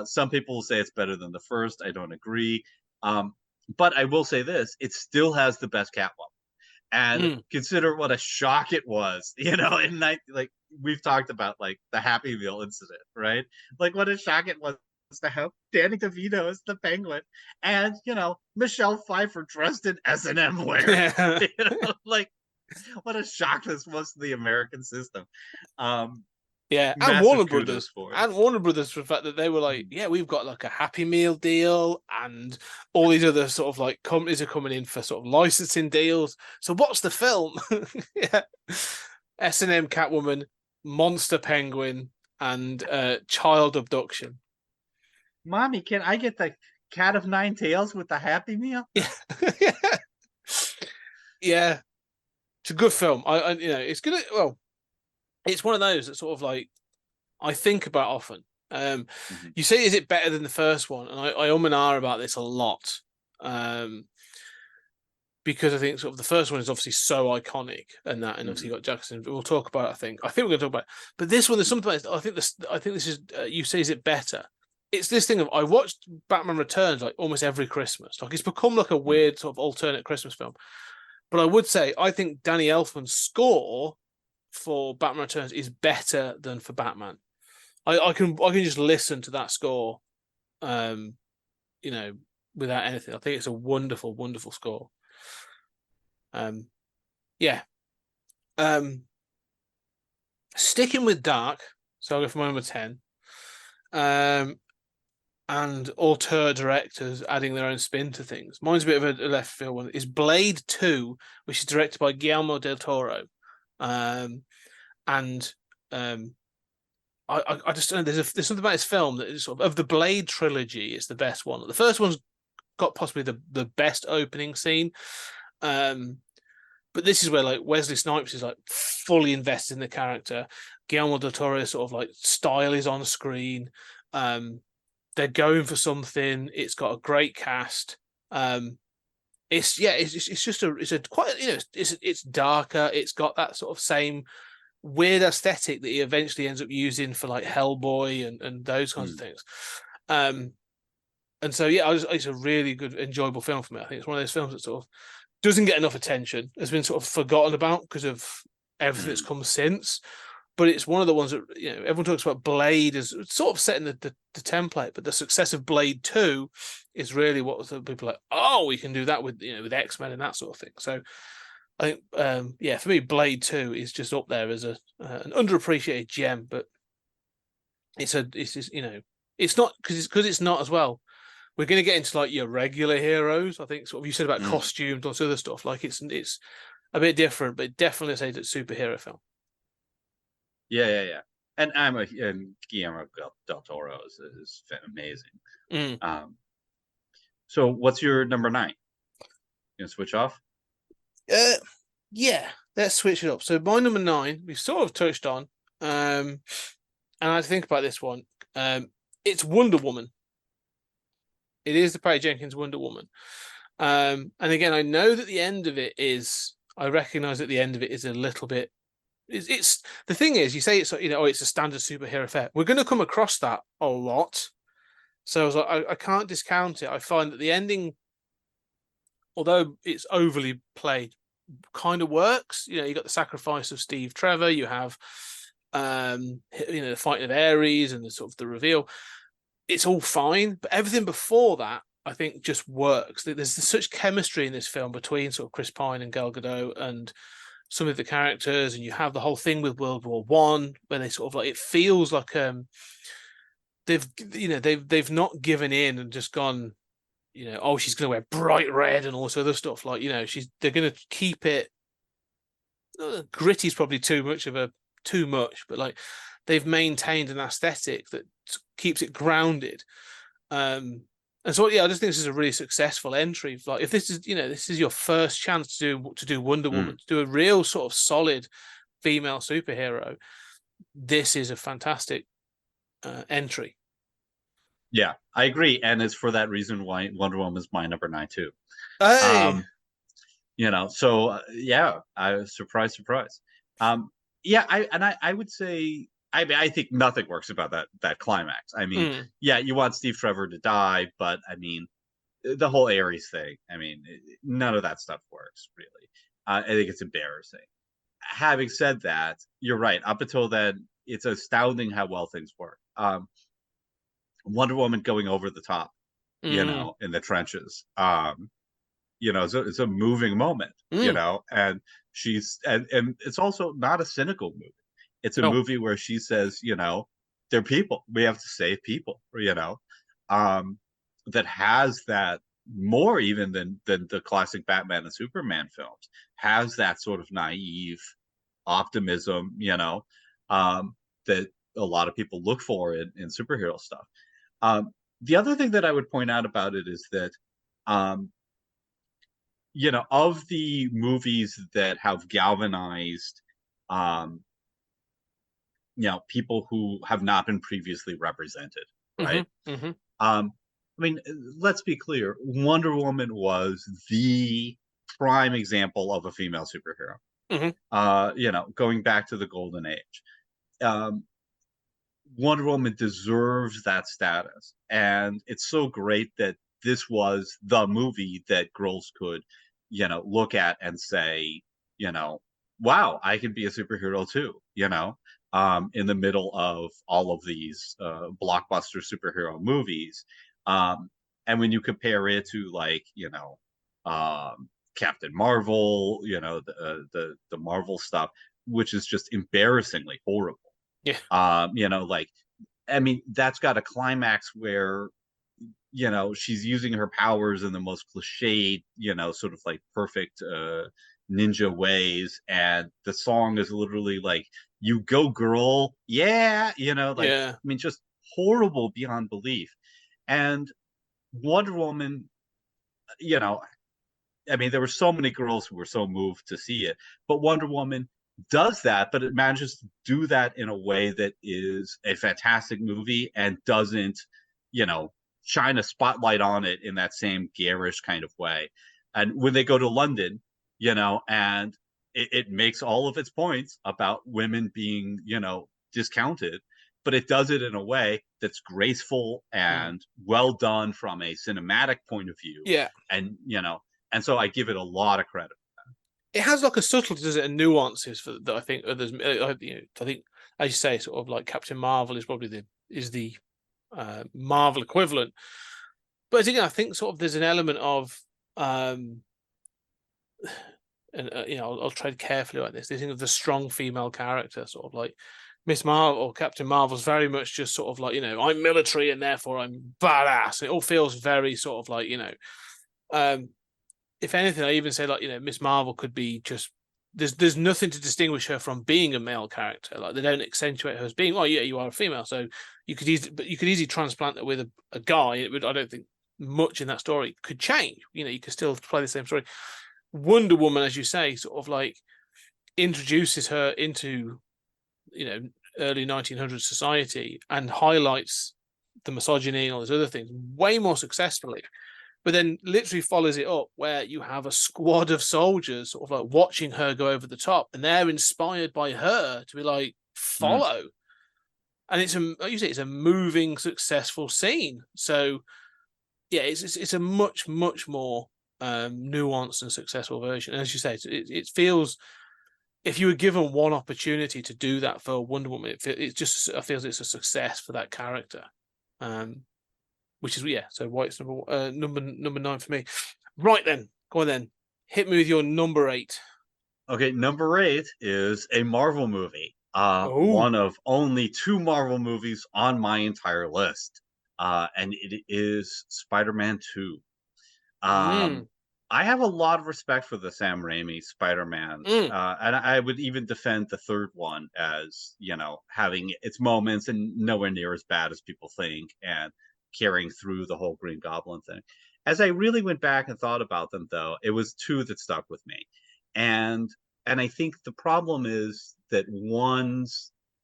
Some people will say it's better than the first. I don't agree. But I will say this: it still has the best Catwoman. And consider what a shock it was, like we've talked about, like the Happy Meal incident, right? Like what a shock it was to have Danny DeVito as the Penguin, and Michelle Pfeiffer dressed in S&M wear. Like what a shock this was to the American system. Yeah, and Warner Brothers. And Warner Brothers for the fact that they were like, yeah, we've got like a Happy Meal deal, and all these other sort of like companies are coming in for sort of licensing deals. So what's the film? Yeah. S&M Catwoman, Monster Penguin, and Child Abduction. Mommy, can I get the Cat of Nine Tails with the Happy Meal? Yeah. Yeah. It's a good film. It's gonna it's one of those that sort of like I think about often. You say, is it better than the first one? And I and ah about this a lot. Because I think sort of the first one is obviously so iconic, and obviously you got Jackson. We'll talk about it, I think we're going to talk about it. But this one, there's something I think this is you say, is it better? It's this thing of, I watched Batman Returns like almost every Christmas. Like it's become like a weird sort of alternate Christmas film. But I would say I think Danny Elfman's score for Batman Returns is better than for Batman. I can just listen to that score, without anything. I think it's a wonderful, wonderful score. Yeah. Sticking with dark, so I'll go for my number 10. And auteur directors adding their own spin to things. Mine's a bit of a left field one. Is Blade 2, which is directed by Guillermo del Toro. I just don't know. There's something about this film that is sort of the Blade trilogy is the best one. The first one's got possibly the best opening scene. But this is where like Wesley Snipes is like fully invested in the character. Guillermo del Toro sort of like style is on screen. They're going for something. It's got a great cast. It's darker. It's got that sort of same weird aesthetic that he eventually ends up using for like Hellboy and those kinds of things. And so it's a really good, enjoyable film for me. I think it's one of those films that sort of doesn't get enough attention, has been sort of forgotten about because of everything that's come since. But it's one of the ones that everyone talks about Blade as sort of setting the template, but the success of Blade 2 is really what people are like, oh, we can do that with with X-Men and that sort of thing. So I think for me, Blade 2 is just up there as an underappreciated gem, but it's not because it's not as well. We're going to get into like your regular heroes. I think sort of you said about costumes, all this other stuff. Like it's a bit different, but definitely say it's a superhero film. Yeah. And Guillermo del Toro is amazing. So what's your number 9? You gonna switch off? Yeah, let's switch it up. So my number 9, we've sort of touched on, and I think about this one. It's Wonder Woman. It is the Patty Jenkins Wonder Woman. And again, I know that I recognize that the end of it is a little bit. It's the thing is, you say it's it's a standard superhero affair. We're going to come across that a lot, so I was like, I can't discount it. I find that the ending, although it's overly played, kind of works. You got the sacrifice of Steve Trevor. You have The fighting of Ares and the sort of the reveal, it's all fine. But everything before that, I think, just works. There's such chemistry in this film between sort of Chris Pine and Gal Gadot and some of the characters, and you have the whole thing with World War One, where they sort of like, it feels like they've not given in and just gone, oh, she's going to wear bright red and all this other stuff. Like, they're going to keep it. Gritty is probably too much, but like they've maintained an aesthetic that keeps it grounded. And so, yeah, I just think this is a really successful entry. Like, if this is your first chance to do Wonder Woman, to do a real sort of solid female superhero, this is a fantastic entry. Yeah, I agree, and it's for that reason why Wonder Woman is my number 9 too. Hey. So yeah, surprise. Yeah, I would say, I mean, I think nothing works about that climax. I mean, yeah, you want Steve Trevor to die, but I mean, the whole Ares thing, I mean, none of that stuff works really. I think it's embarrassing. Having said that, you're right. Up until then, it's astounding how well things work. Wonder Woman going over the top, in the trenches. It's a moving moment, and and it's also not a cynical movie. It's a movie where she says, they're people. We have to save people, that has that more even than the classic Batman and Superman films, has that sort of naive optimism, that a lot of people look for in superhero stuff. The other thing that I would point out about it is that, of the movies that have galvanized, people who have not been previously represented, right? I mean, let's be clear. Wonder Woman was the prime example of a female superhero. Going back to the Golden Age. Wonder Woman deserves that status. And it's so great that this was the movie that girls could, look at and say, wow, I can be a superhero too, in the middle of all of these blockbuster superhero movies. And when you compare it to, like, Captain Marvel, the Marvel stuff, which is just embarrassingly horrible. Yeah. I mean, that's got a climax where, she's using her powers in the most cliched, sort of like perfect ninja ways. And the song is literally like, you go girl. Yeah. I mean, just horrible beyond belief. And Wonder Woman, I mean, there were so many girls who were so moved to see it, but Wonder Woman does that, but it manages to do that in a way that is a fantastic movie and doesn't, shine a spotlight on it in that same garish kind of way. And when they go to London, and it makes all of its points about women being, discounted, but it does it in a way that's graceful and well done from a cinematic point of view. Yeah. And so I give it a lot of credit. It has like a subtlety, does it, and nuances that I think others. I think, as you say, sort of like Captain Marvel is probably the Marvel equivalent. But again, I think sort of there's an element of, and I'll tread carefully like this. They think of the strong female character, sort of like Miss Marvel or Captain Marvel's very much just sort of like, I'm military and therefore I'm badass. It all feels very sort of like, if anything, I even say, like, Miss Marvel could be just, there's nothing to distinguish her from being a male character. Like, they don't accentuate her as being, oh yeah, you are a female, so you could easily transplant her with a guy. I don't think much in that story could change. You could still play the same story. Wonder Woman, as you say, sort of like introduces her into, early 1900s society and highlights the misogyny and all those other things way more successfully. But then literally follows it up where you have a squad of soldiers sort of like watching her go over the top, and they're inspired by her to be like, follow. And it's a moving, successful scene. So yeah, it's a much, much more nuanced and successful version. And as you say, it feels if you were given one opportunity to do that for Wonder Woman, it just I feel it's a success for that character. Which is so White's number 9 for me. Right then, go on then. Hit me with your number 8. Okay, number 8 is a Marvel movie. Oh, One of only 2 Marvel movies on my entire list. And it is Spider-Man 2. mm, I have a lot of respect for the Sam Raimi Spider-Mans, mm. and I would even defend the third one as, having its moments and nowhere near as bad as people think, and carrying through the whole Green Goblin thing. As I really went back and thought about them, though, it was 2 that stuck with me, and I think the problem is that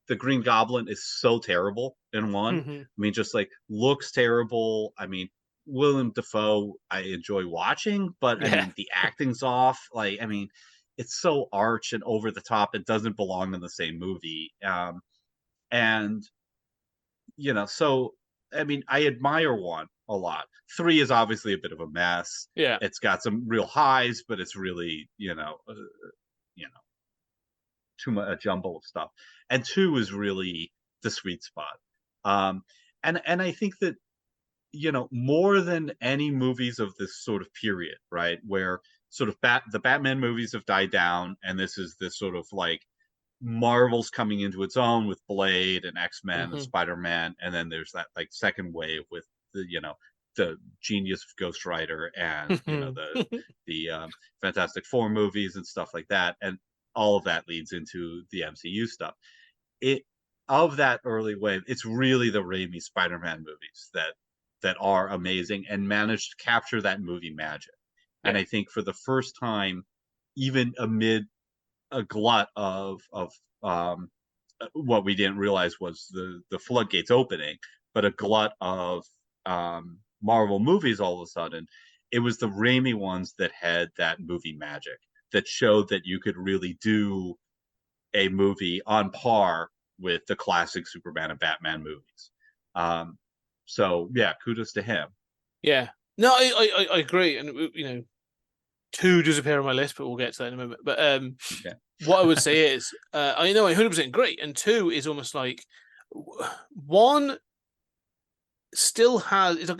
the Green Goblin is so terrible in one. Mm-hmm. I mean, just like looks terrible. I mean, Willem Dafoe, I enjoy watching, but I Yeah, mean, the acting's off. Like, I mean, it's so arch and over the top. It doesn't belong in the same movie. And so I mean, I admire 1 a lot. 3 is obviously a bit of a mess. yeah, It's got some real highs, but it's really, you know, too much a jumble of stuff. And 2 is really the sweet spot. Um, and I think that more than any movies of this sort of period, right, where sort of the Batman movies have died down, and this is this sort of like Marvel's coming into its own with Blade and X-Men and mm-hmm. Spider-Man, and then there's that like second wave with the genius of Ghost Rider and the Fantastic Four movies and stuff like that, and all of that leads into the MCU stuff. It Of that early wave, it's really the Raimi Spider-Man movies that are amazing and managed to capture that movie magic. And yeah, I think for the first time, even amid a glut of what we didn't realize was the floodgates opening, but a glut of Marvel movies all of a sudden, it was the Raimi ones that had that movie magic that showed that you could really do a movie on par with the classic Superman and Batman movies. So yeah, kudos to him. yeah. No, I agree, and 2 does appear on my list, but we'll get to that in a moment. But Okay. what I would say is, I know I 100% agree, and 2 is almost like 1 still has it's like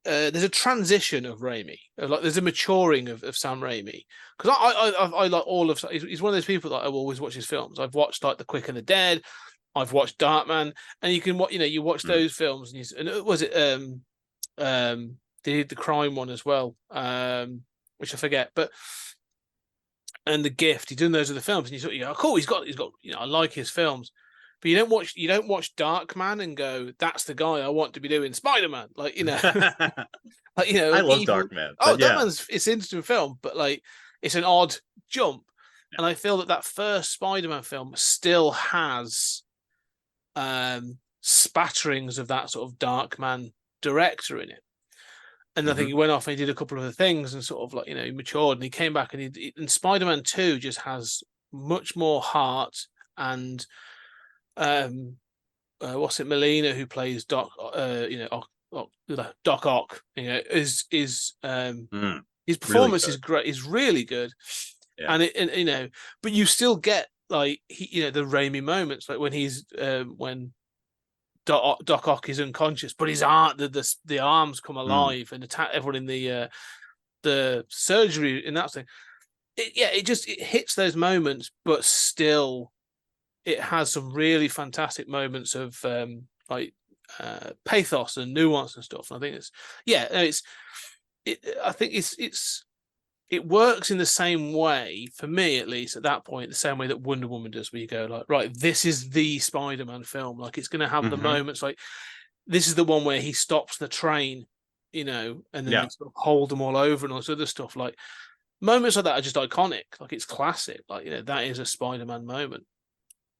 there's a transition of Raimi, like there's a maturing of Sam Raimi, because I like all of he's one of those people that I always watch his films. I've watched like The Quick and the Dead, I've watched Darkman, and you can you watch Mm. those films, and was it they did the crime one as well, which I forget, but and The Gift, he's done those other films, and you go, oh, cool, he's got I like his films. But you don't watch Darkman and go, that's the guy I want to be doing Spider-Man. Like, like, I love evil. Darkman, Oh, but yeah. it's an interesting film, but like it's an odd jump. Yeah. And I feel that first Spider-Man film still has spatterings of that sort of Darkman director in it. And I think he went off and he did a couple of other things and sort of like, he matured, and he came back, and Spider-Man 2 just has much more heart. And what's it, Molina, who plays Doc, Doc Ock, is his Really performance is good. great, is really good. Yeah. And but you still get like the Raimi moments, like when he's when Doc Ock is unconscious, but his arm, the arms come alive and attack everyone in the surgery in that thing. It hits those moments, but still it has some really fantastic moments of pathos and nuance and stuff. And I think it works in the same way, for me at least, at that point, the same way that Wonder Woman does, where you go like, right, this is the Spider-Man film. Like, it's going to have the moments, like this is the one where he stops the train, and then they sort of hold them all over and all this other stuff. Like, moments like that are just iconic. Like, it's classic. Like, that is a Spider-Man moment.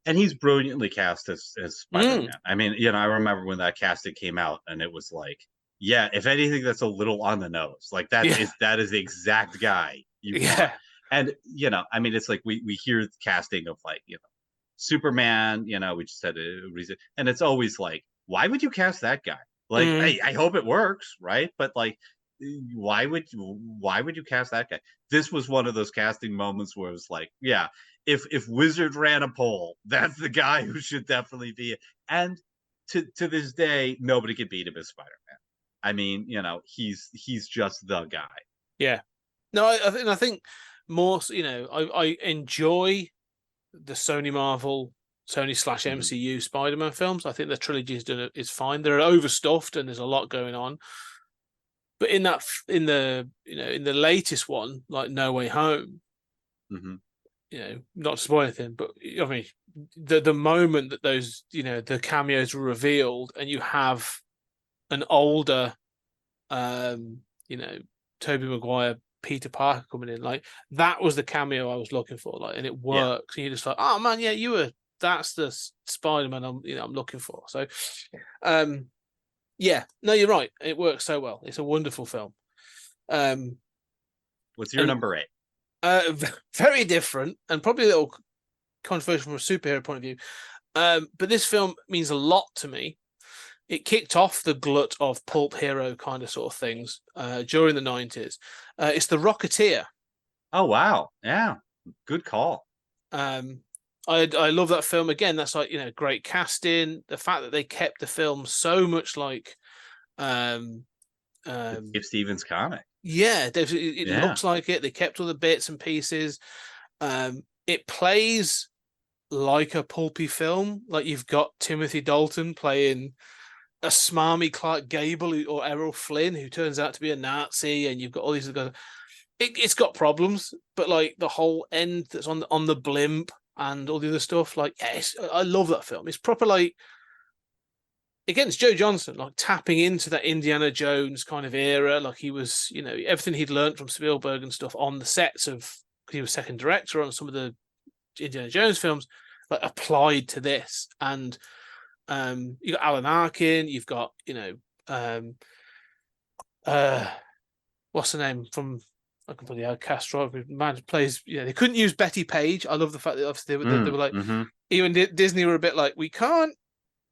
And he's brilliantly cast as Spider-Man. I mean, I remember when that casting came out, and it was like, yeah, if anything, that's a little on the nose. Like that is the exact guy you want. And I mean, it's like we hear the casting of like Superman. We just had a reason, and it's always like, why would you cast that guy? Like, I hope it works, right? But like, why would you cast that guy? This was one of those casting moments where it was like, yeah, if Wizard ran a poll, that's the guy who should definitely be. And to this day, nobody could beat him as Spider-Man. I mean, he's just the guy. Yeah. No, I think more. I enjoy the Sony/MCU Mm-hmm. Spider-Man films. I think the trilogy is fine. They're overstuffed and there's a lot going on. But in the latest one, like No Way Home, Mm-hmm. not to spoil anything, but I mean, the moment that those, the cameos were revealed, and you have an older, um, you know, Tobey Maguire, Peter Parker coming in, like that was the cameo I was looking for, like, and it Yeah. works. And you're just like, oh man, yeah, that's the Spider-Man I'm looking for. So, yeah, no, you're right. It works so well. It's a wonderful film. Um, What's your and number 8? very different and probably a little controversial from a superhero point of view. But this film means a lot to me. It kicked off the glut of pulp hero kind of sort of things during the 90s. It's The Rocketeer. Oh wow, yeah, good call. Um, I love that film. Again, that's like, great casting. The fact that they kept the film so much like, um, The um, Dave Stevens comic. yeah, it Yeah. looks like it. They kept all the bits and pieces. It plays like a pulpy film. Like you've got Timothy Dalton playing a smarmy Clark Gable or Errol Flynn, who turns out to be a Nazi, and you've got all these guys. It's got problems, but like the whole end that's on the blimp and all the other stuff, like, yes, I love that film. It's proper, like, again, it's Joe Johnston, like tapping into that Indiana Jones kind of era. Like he was, everything he'd learned from Spielberg and stuff on the sets of, because he was second director on some of the Indiana Jones films, like applied to this. And you got Alan Arkin, you've got, um uh what's the name from, I can put the Castro man plays, they couldn't use Betty Page. I love the fact that obviously they were like, Mm-hmm. even Disney were a bit like, we can't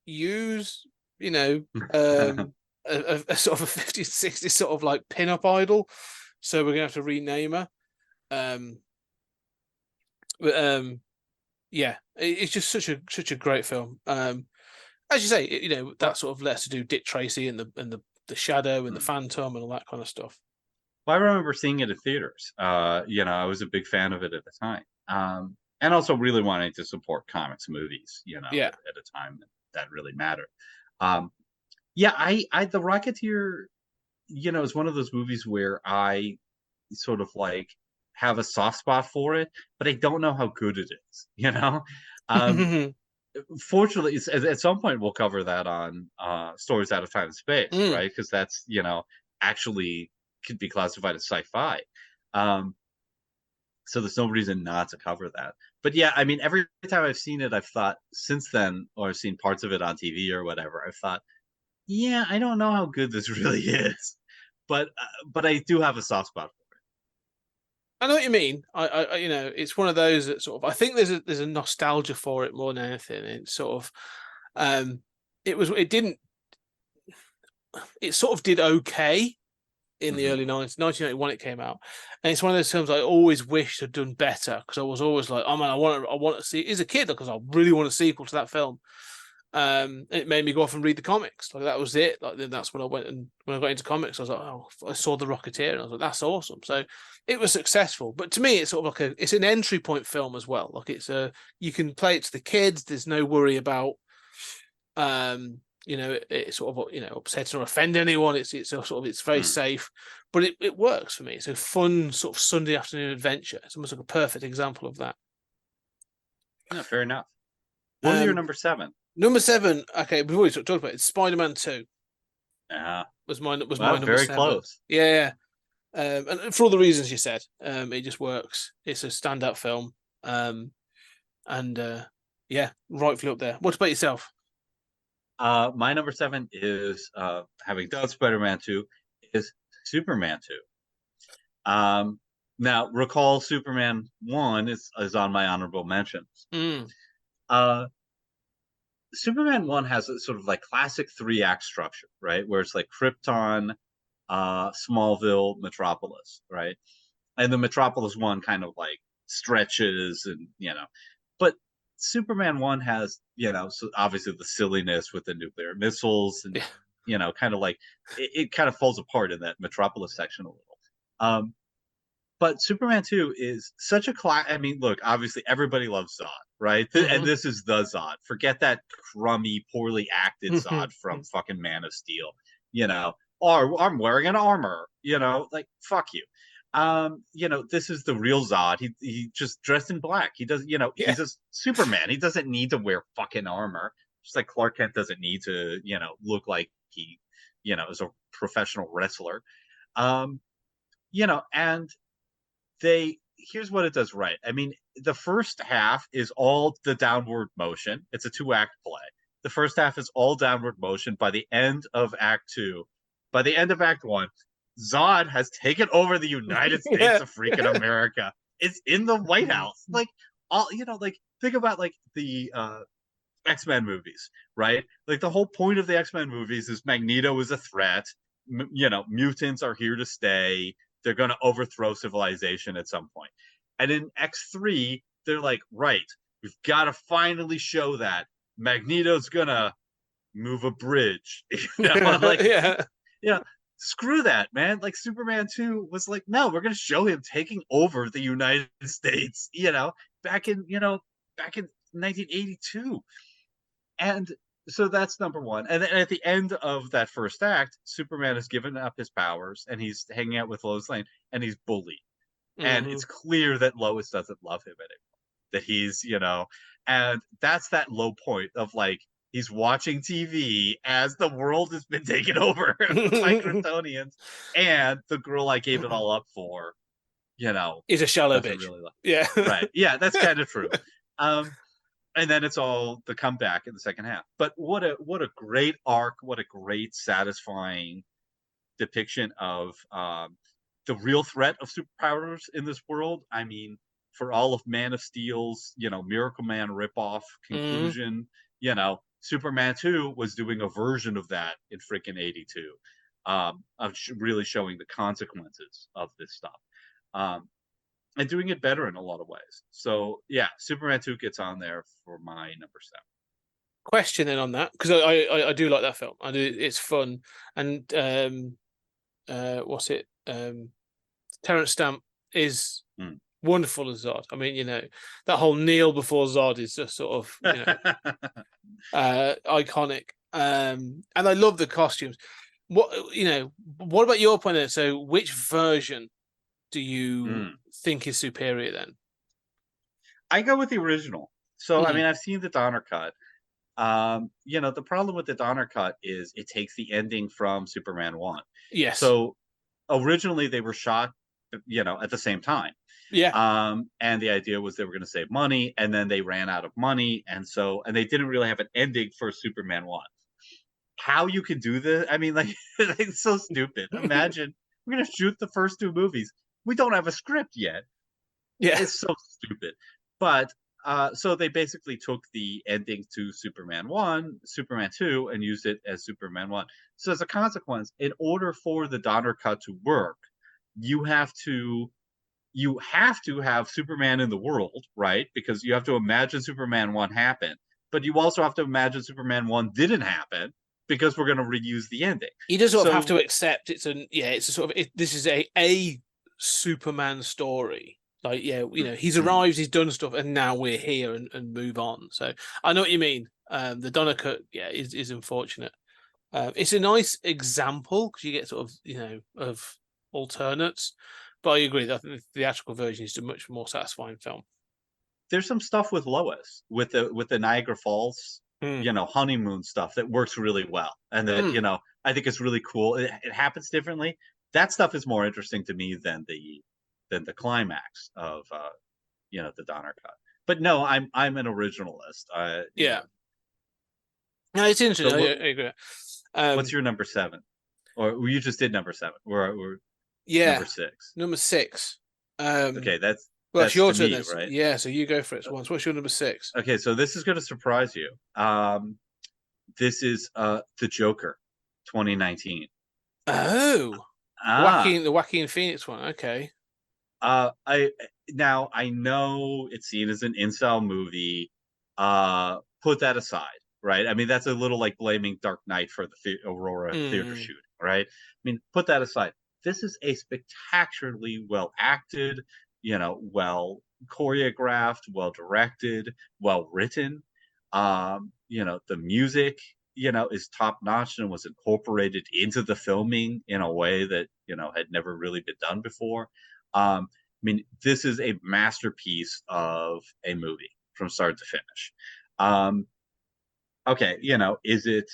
use, a sort of a 50s 60s sort of like pin-up idol, so we're gonna have to rename her. um but yeah, it's just such a great film. As you say, Well, that sort of lets to do Dick Tracy and the Shadow and the Phantom and all that kind of stuff. I remember seeing it at theaters. I was a big fan of it at the time, and also really wanting to support comics movies. Yeah. At a time that really mattered. Um, yeah, I The Rocketeer, is one of those movies where I sort of like have a soft spot for it, but I don't know how good it is. Um, Fortunately, at some point we'll cover that on Stories Out of Time and Space, Mm. right? Because that's actually could be classified as sci-fi. Um, so there's no reason not to cover that. But yeah, I mean, every time I've seen it, I've thought since then, or I've seen parts of it on TV or whatever, I've thought, yeah, I don't know how good this really is, but I do have a soft spot for I know what you mean. It's one of those that sort of, I think there's a nostalgia for it more than anything. It's sort of, um, it sort of did okay in it. the Hmm. early 90s, 1991 it came out, and it's one of those films I always wished had done better, because I was always like, oh man, I want to see, as a kid, because I really want a sequel to that film. It made me go off and read the comics. Like that was it. Like then that's when I went, and when I got into comics, I was like, oh, I saw The Rocketeer, and I was like, that's awesome. So it was successful. But to me, it's sort of like it's an entry point film as well. Like you can play it to the kids. There's no worry about, it's sort of, upsetting or offend anyone. It's very Mm. safe, but it works for me. It's a fun sort of Sunday afternoon adventure. It's almost like a perfect example of that. Yeah, fair enough. What was your Um, number 7? Number 7. Okay, we've already talked about it. Spider-Man 2 Yeah, was my well, number very 7. close. Yeah. And for all the reasons you said, it just works. It's a standout film. And yeah, rightfully up there. What about yourself? My number 7 is having done Spider-Man 2 is Superman 2. Now recall Superman 1 is on my honorable mentions. Mm. Uh, Superman 1 has a sort of like classic 3-act structure, right? Where it's like Krypton, Smallville, Metropolis, right? And the Metropolis one kind of like stretches, and but Superman 1 has, so obviously the silliness with the nuclear missiles, and Yeah. kind of like it kind of falls apart in that Metropolis section a little. But Superman 2 is such a I mean, look, obviously everybody loves Zod, right? And this is the Zod. Forget that crummy, poorly acted Zod from fucking Man of Steel. Or I'm wearing an armor, like fuck you. This is the real Zod. He just dressed in black. He doesn't, he's a Superman. He doesn't need to wear fucking armor. Just like Clark Kent doesn't need to, look like he, is a professional wrestler. And here's what it does right. I mean, the first half is all the downward motion. It's a 2-act play. The first half is all downward motion. By the end of Act 2, by the end of Act 1, Zod has taken over the United States of freaking America. It's in the White House. Like, think about like the X-Men movies, right? Like the whole point of the X-Men movies is Magneto is a threat. Mutants are here to stay. They're going to overthrow civilization at some point. And in X3, they're like, right, we've got to finally show that Magneto's going to move a bridge. Screw that, man. Like Superman 2 was like, no, we're going to show him taking over the United States, back in 1982. And so that's number one. And then at the end of that first act, Superman has given up his powers and he's hanging out with Lois Lane and he's bullied. And it's clear that Lois doesn't love him anymore. That he's, and that's that low point of like, he's watching TV as the world has been taken over by Kryptonians, and the girl I gave it all up for, is a shallow bitch. Really right. Yeah, that's kind of true. And then it's all the comeback in the second half. But what a great arc! What a great, satisfying depiction of the real threat of superpowers in this world. I mean, for all of Man of Steel's, Miracle Man ripoff conclusion, Superman 2 was doing a version of that in freaking 82, of really showing the consequences of this stuff. And doing it better in a lot of ways. So yeah, Superman 2 gets on there for my number 7. Question then on that, because I do like that film. I do. It's fun, and what's it? Terrence Stamp is wonderful as Zod. I mean, that whole kneel before Zod is just sort of iconic. And I love the costumes. What about your point there? So which version do you think is superior then? I go with the original. So I mean, I've seen the Donner cut. The problem with the Donner cut is it takes the ending from Superman 1. Yes. So originally they were shot, at the same time. Yeah. And the idea was they were going to save money, and then they ran out of money, and they didn't really have an ending for Superman 1. How you can do this? I mean, like, it's so stupid. Imagine we're going to shoot the first 2 movies. We don't have a script yet. Yeah. It's so stupid. But so they basically took the ending to Superman 1, Superman 2, and used it as Superman 1. So as a consequence, in order for the Donner cut to work, you have to have Superman in the world, right? Because you have to imagine Superman 1 happened. But you also have to imagine Superman 1 didn't happen, because we're going to reuse the ending. He does sort of have to accept it's a sort of this is a Superman story. Like, he's arrived, he's done stuff, and now we're here and move on. So I know what you mean. The Donner cut, is unfortunate. It's a nice example because you get sort of, of alternates. But I agree that I think the theatrical version is a much more satisfying film. There's some stuff with Lois, with the Niagara Falls, honeymoon stuff that works really well, and that I think it's really cool. It happens differently. That stuff is more interesting to me than the climax of the Donner cut. But no, I'm an originalist. No, it's interesting. So I agree. What's your number 7? Or you just did number 7? We're number 6. Number 6. Okay, that's your turn, right? Yeah, so you go for it once. What's your number 6? Okay, so this is going to surprise you. This is The Joker, 2019. Oh, the Joaquin Phoenix one. Okay. now I know it's seen as an incel movie. Put that aside, right? I mean, that's a little like blaming Dark Knight for the Aurora theater Mm. shooting, right? I mean, put that aside. This is a spectacularly well acted, well choreographed, well directed, well written. The music, is top notch and was incorporated into the filming in a way that, had never really been done before. I mean, this is a masterpiece of a movie from start to finish. Um, okay, is it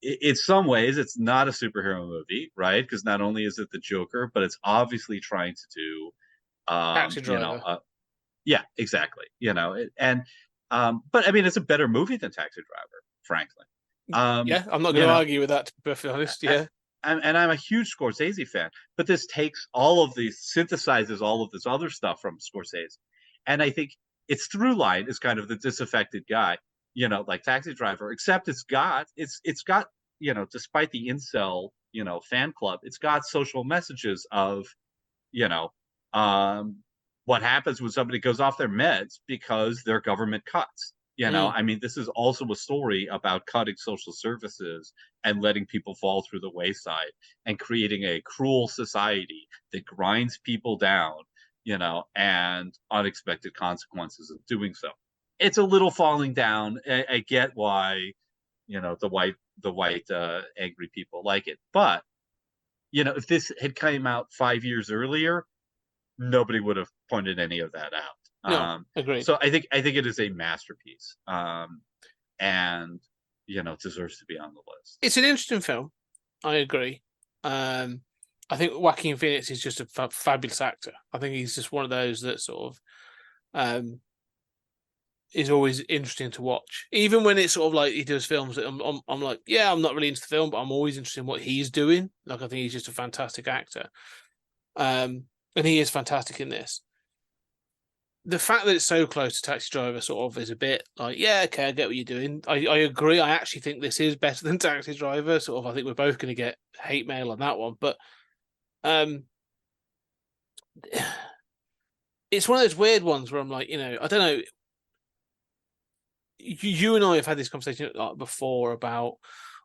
in some ways it's not a superhero movie, right? Because not only is it the Joker, but it's obviously trying to do Taxi Driver. yeah, exactly. But I mean it's a better movie than Taxi Driver, frankly. Um, Yeah, I'm not going you to know, argue with that, to be perfectly honest. a- Yeah. and I'm a huge Scorsese fan, but this takes all of these, synthesizes all of this other stuff from Scorsese, and I think its through line is kind of the disaffected guy, like Taxi Driver, except it's got despite the incel fan club, it's got social messages of you know um, what happens when somebody goes off their meds because their government cuts. Mm. I mean, this is also a story about cutting social services and letting people fall through the wayside and creating a cruel society that grinds people down, and unexpected consequences of doing so. It's a little falling down. I get why, the white angry people like it, but if this had come out 5 years earlier, nobody would have pointed any of that out. No, agreed. So I think it is a masterpiece, and deserves to be on the list. It's an interesting film. I agree. Um, I think Joaquin Phoenix is just a fabulous actor. I think he's just one of those that sort of is always interesting to watch. Even when it's sort of like he does films that I'm like, yeah, I'm not really into the film, but I'm always interested in what he's doing. Like, I think he's just a fantastic actor. And he is fantastic in this. The fact that it's so close to Taxi Driver sort of is a bit like, yeah, okay, I get what you're doing. I agree. I actually think this is better than Taxi Driver. Sort of, I think we're both going to get hate mail on that one, but um, it's one of those weird ones where I'm like, I don't know. You and I have had this conversation like before about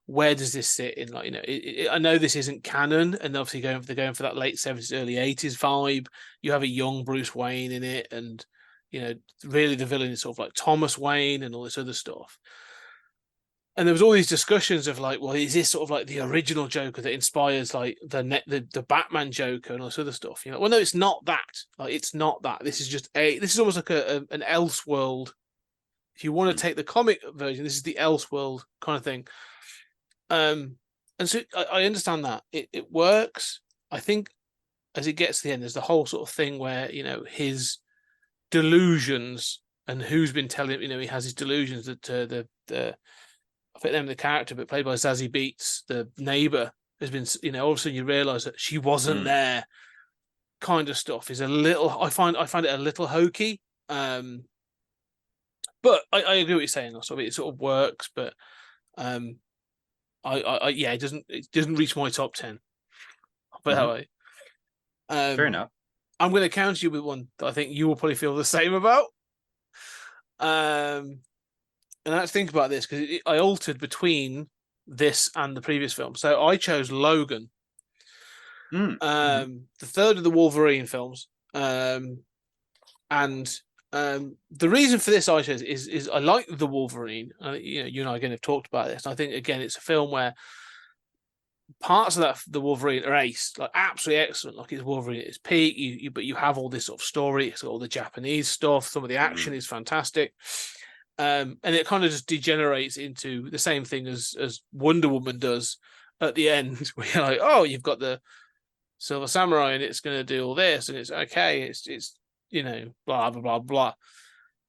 where does this sit in, like, I know this isn't canon, and obviously they're going for that late 70s, early 80s vibe. You have a young Bruce Wayne in it, and really the villain is sort of like Thomas Wayne and all this other stuff. And there was all these discussions of like, well, is this sort of like the original Joker that inspires like the Batman Joker and all this other stuff? Well, no, it's not that. Like, it's not that. This is almost like an Elseworld. If you want to take the comic version, this is the Elseworld kind of thing. And so I understand that it works. I think as it gets to the end, there's the whole sort of thing where his delusions and who's been telling him, he has his delusions that the I forget the name of the character, but played by Zazie Beetz, the neighbor, has been, all of a sudden you realise that she wasn't there. Kind of stuff is a little. I find it a little hokey. But I agree what you're saying. Also, it sort of works, but yeah, it doesn't reach my top 10. I'll put it that way. Fair enough. I'm going to counter you with one that I think you will probably feel the same about. And let's think about this, because I altered between this and the previous film. So I chose Logan, the third of the Wolverine films, and the reason for this I chose is I like the Wolverine. You and I again have talked about this. And I think again it's a film where parts of the Wolverine are ace, like absolutely excellent. Like, it's Wolverine at its peak. But you have all this sort of story. It's got all the Japanese stuff. Some of the action is fantastic. And it kind of just degenerates into the same thing as Wonder Woman does at the end, where you're like, oh, you've got the Silver Samurai and it's going to do all this and it's okay. It's blah blah blah blah.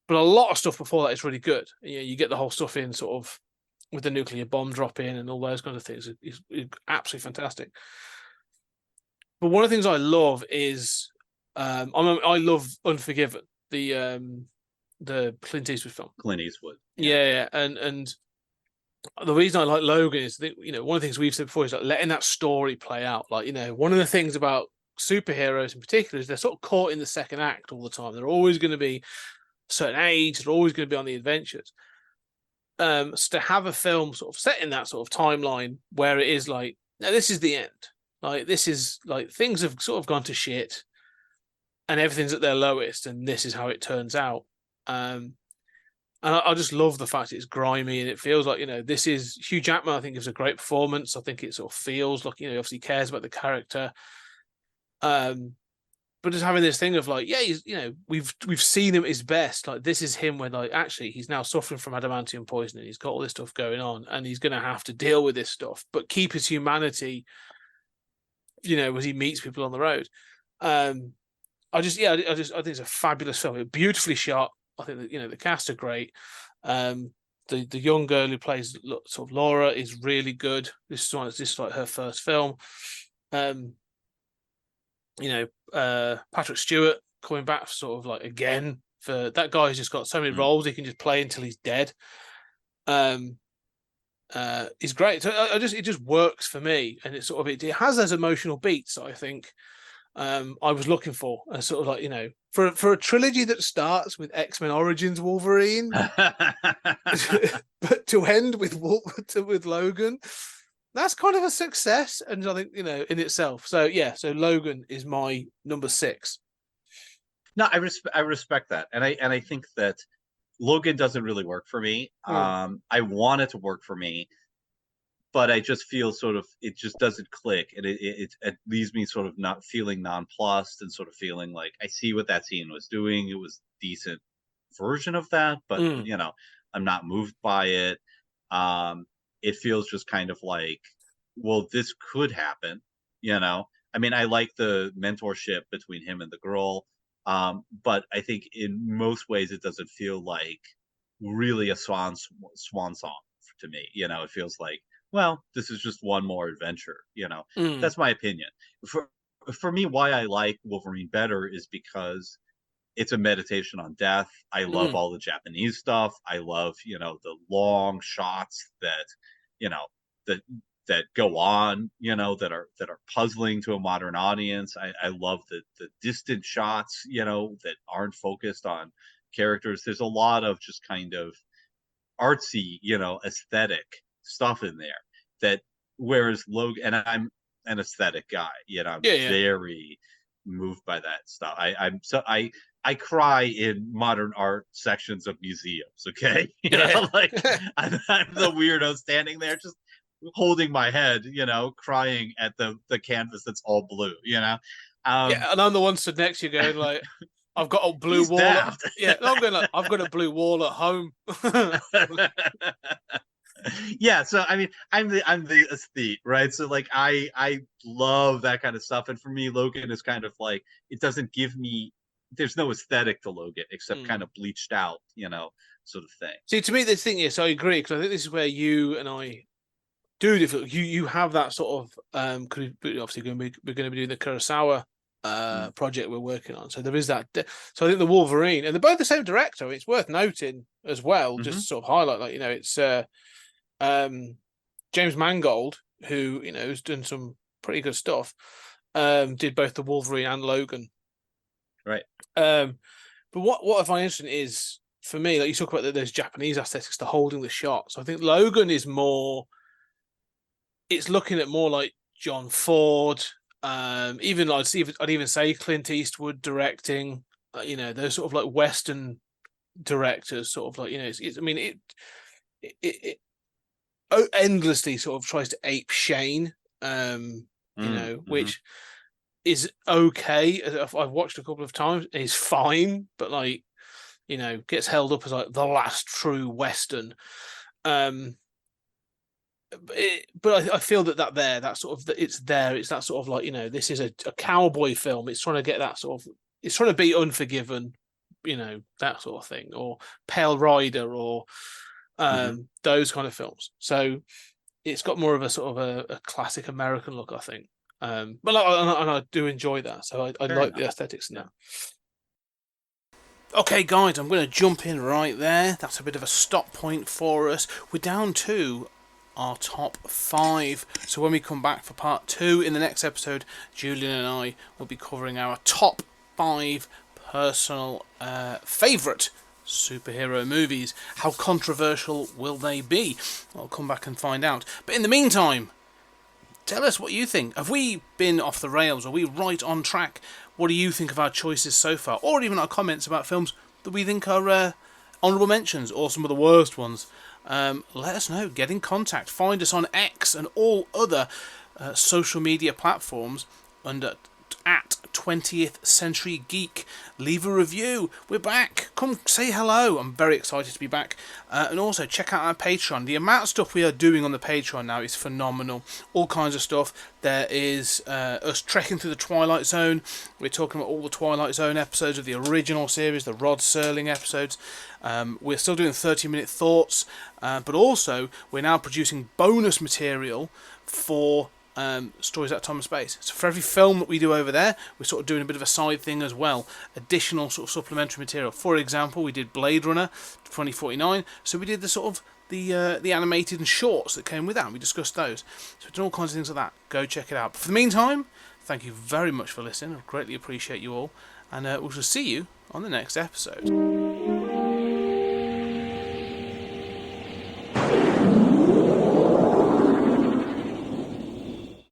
But a lot of stuff before that is really good. You get the whole stuff in sort of with the nuclear bomb drop in and all those kinds of things. It's absolutely fantastic. But one of the things I love is I love Unforgiven, the Clint Eastwood film. Clint Eastwood. Yeah. And the reason I like Logan is that, one of the things we've said before is like letting that story play out. Like, one of the things about superheroes in particular is they're sort of caught in the second act all the time. They're always going to be a certain age. They're always going to be on the adventures. So to have a film sort of set in that sort of timeline where it is like, now this is the end. Like this is like things have sort of gone to shit, and everything's at their lowest, and this is how it turns out. And I just love the fact it's grimy and it feels like, this is Hugh Jackman. I think gives a great performance. I think it sort of feels like, he obviously cares about the character. But just having this thing of like, yeah, he's, we've seen him at his best. Like this is him when like actually he's now suffering from adamantium poisoning. He's got all this stuff going on, and he's going to have to deal with this stuff, but keep his humanity. As he meets people on the road. I think it's a fabulous film. It's beautifully shot. I think that the cast are great. The young girl who plays sort of Laura is really good. This is like her first film. Patrick Stewart coming back sort of like again for that guy who's just got so many roles he can just play until he's dead. He's great. So it just works for me, and it has those emotional beats that I think I was looking for, sort of like for a trilogy that starts with X-Men Origins Wolverine, but to end with Logan, that's kind of a success, and I think in itself. So yeah, so Logan is my number 6. No, I respect that, and I think that Logan doesn't really work for me. I want it to work for me, but I just feel sort of it just doesn't click, and it leaves me sort of not feeling nonplussed and sort of feeling like I see what that scene was doing. It was a decent version of that, but I'm not moved by it. It feels just kind of like, well, this could happen. I mean, I like the mentorship between him and the girl. But I think in most ways it doesn't feel like really a swan song to me. It feels like, well, this is just one more adventure. That's my opinion. For me, why I like Wolverine better is because it's a meditation on death. I love all the Japanese stuff. I love, the long shots that, that that go on, that are puzzling to a modern audience. I love the distant shots, that aren't focused on characters. There's a lot of just kind of artsy, aesthetic stuff in there that, whereas Logan, and I'm an aesthetic guy, I'm very moved by that stuff. I cry in modern art sections of museums. Okay. Like I'm the weirdo standing there just holding my head, crying at the canvas that's all blue, and I'm the one stood next to you going like, I've got a blue wall. I'm going like, I've got a blue wall at home. Yeah, so I mean, I'm the aesthete, right? So like, I love that kind of stuff, and for me, Logan is kind of like, it doesn't give me. There's no aesthetic to Logan except kind of bleached out, sort of thing. See, to me, the thing is, I agree, because I think this is where you and I do different. You have that sort of obviously we're going to be doing the Kurosawa project we're working on, so there is that. So I think the Wolverine, and they're both the same director. It's worth noting as well, just to sort of highlight, like it's James Mangold, who has done some pretty good stuff. Did both the Wolverine and Logan, right? But what I find interesting is, for me, like you talk about those Japanese aesthetics, the holding the shots. I think Logan is more. It's looking at more like John Ford, even I'd even say Clint Eastwood directing. Those sort of like Western directors, sort of like it endlessly sort of tries to ape Shane, which is okay. I've watched a couple of times. It's fine, but like gets held up as like the last true Western. But I feel that's sort of it's there. It's that sort of like this is a cowboy film. It's trying to get that sort of. It's trying to be Unforgiven, that sort of thing, or Pale Rider, or those kind of films. So it's got more of a sort of a classic American look, I think. But I do enjoy that. So I like the aesthetics in that. Okay, guys, I'm going to jump in right there. That's a bit of a stop point for us. We're down to our top 5. So when we come back for part 2 in the next episode, Julian and I will be covering our top 5 personal favourite superhero movies. How controversial will they be? I'll come back and find out. But in the meantime, tell us what you think. Have we been off the rails? Are we right on track? What do you think of our choices so far? Or even our comments about films that we think are honourable mentions or some of the worst ones? Let us know. Get in contact. Find us on X and all other social media platforms under at 20th Century Geek. Leave a review. We're back. Come say hello. I'm very excited to be back. And also check out our Patreon. The amount of stuff we are doing on the Patreon now is phenomenal. All kinds of stuff. There is us trekking through the Twilight Zone. We're talking about all the Twilight Zone episodes of the original series, the Rod Serling episodes. We're still doing 30-minute thoughts, but also we're now producing bonus material for Stories Out of Time and Space. So for every film that we do over there, we're sort of doing a bit of a side thing as well. Additional sort of supplementary material. For example, we did Blade Runner 2049, so we did the sort of the animated and shorts that came with that, and we discussed those. So we've done all kinds of things like that. Go check it out. But for the meantime, thank you very much for listening. I greatly appreciate you all, and we shall see you on the next episode.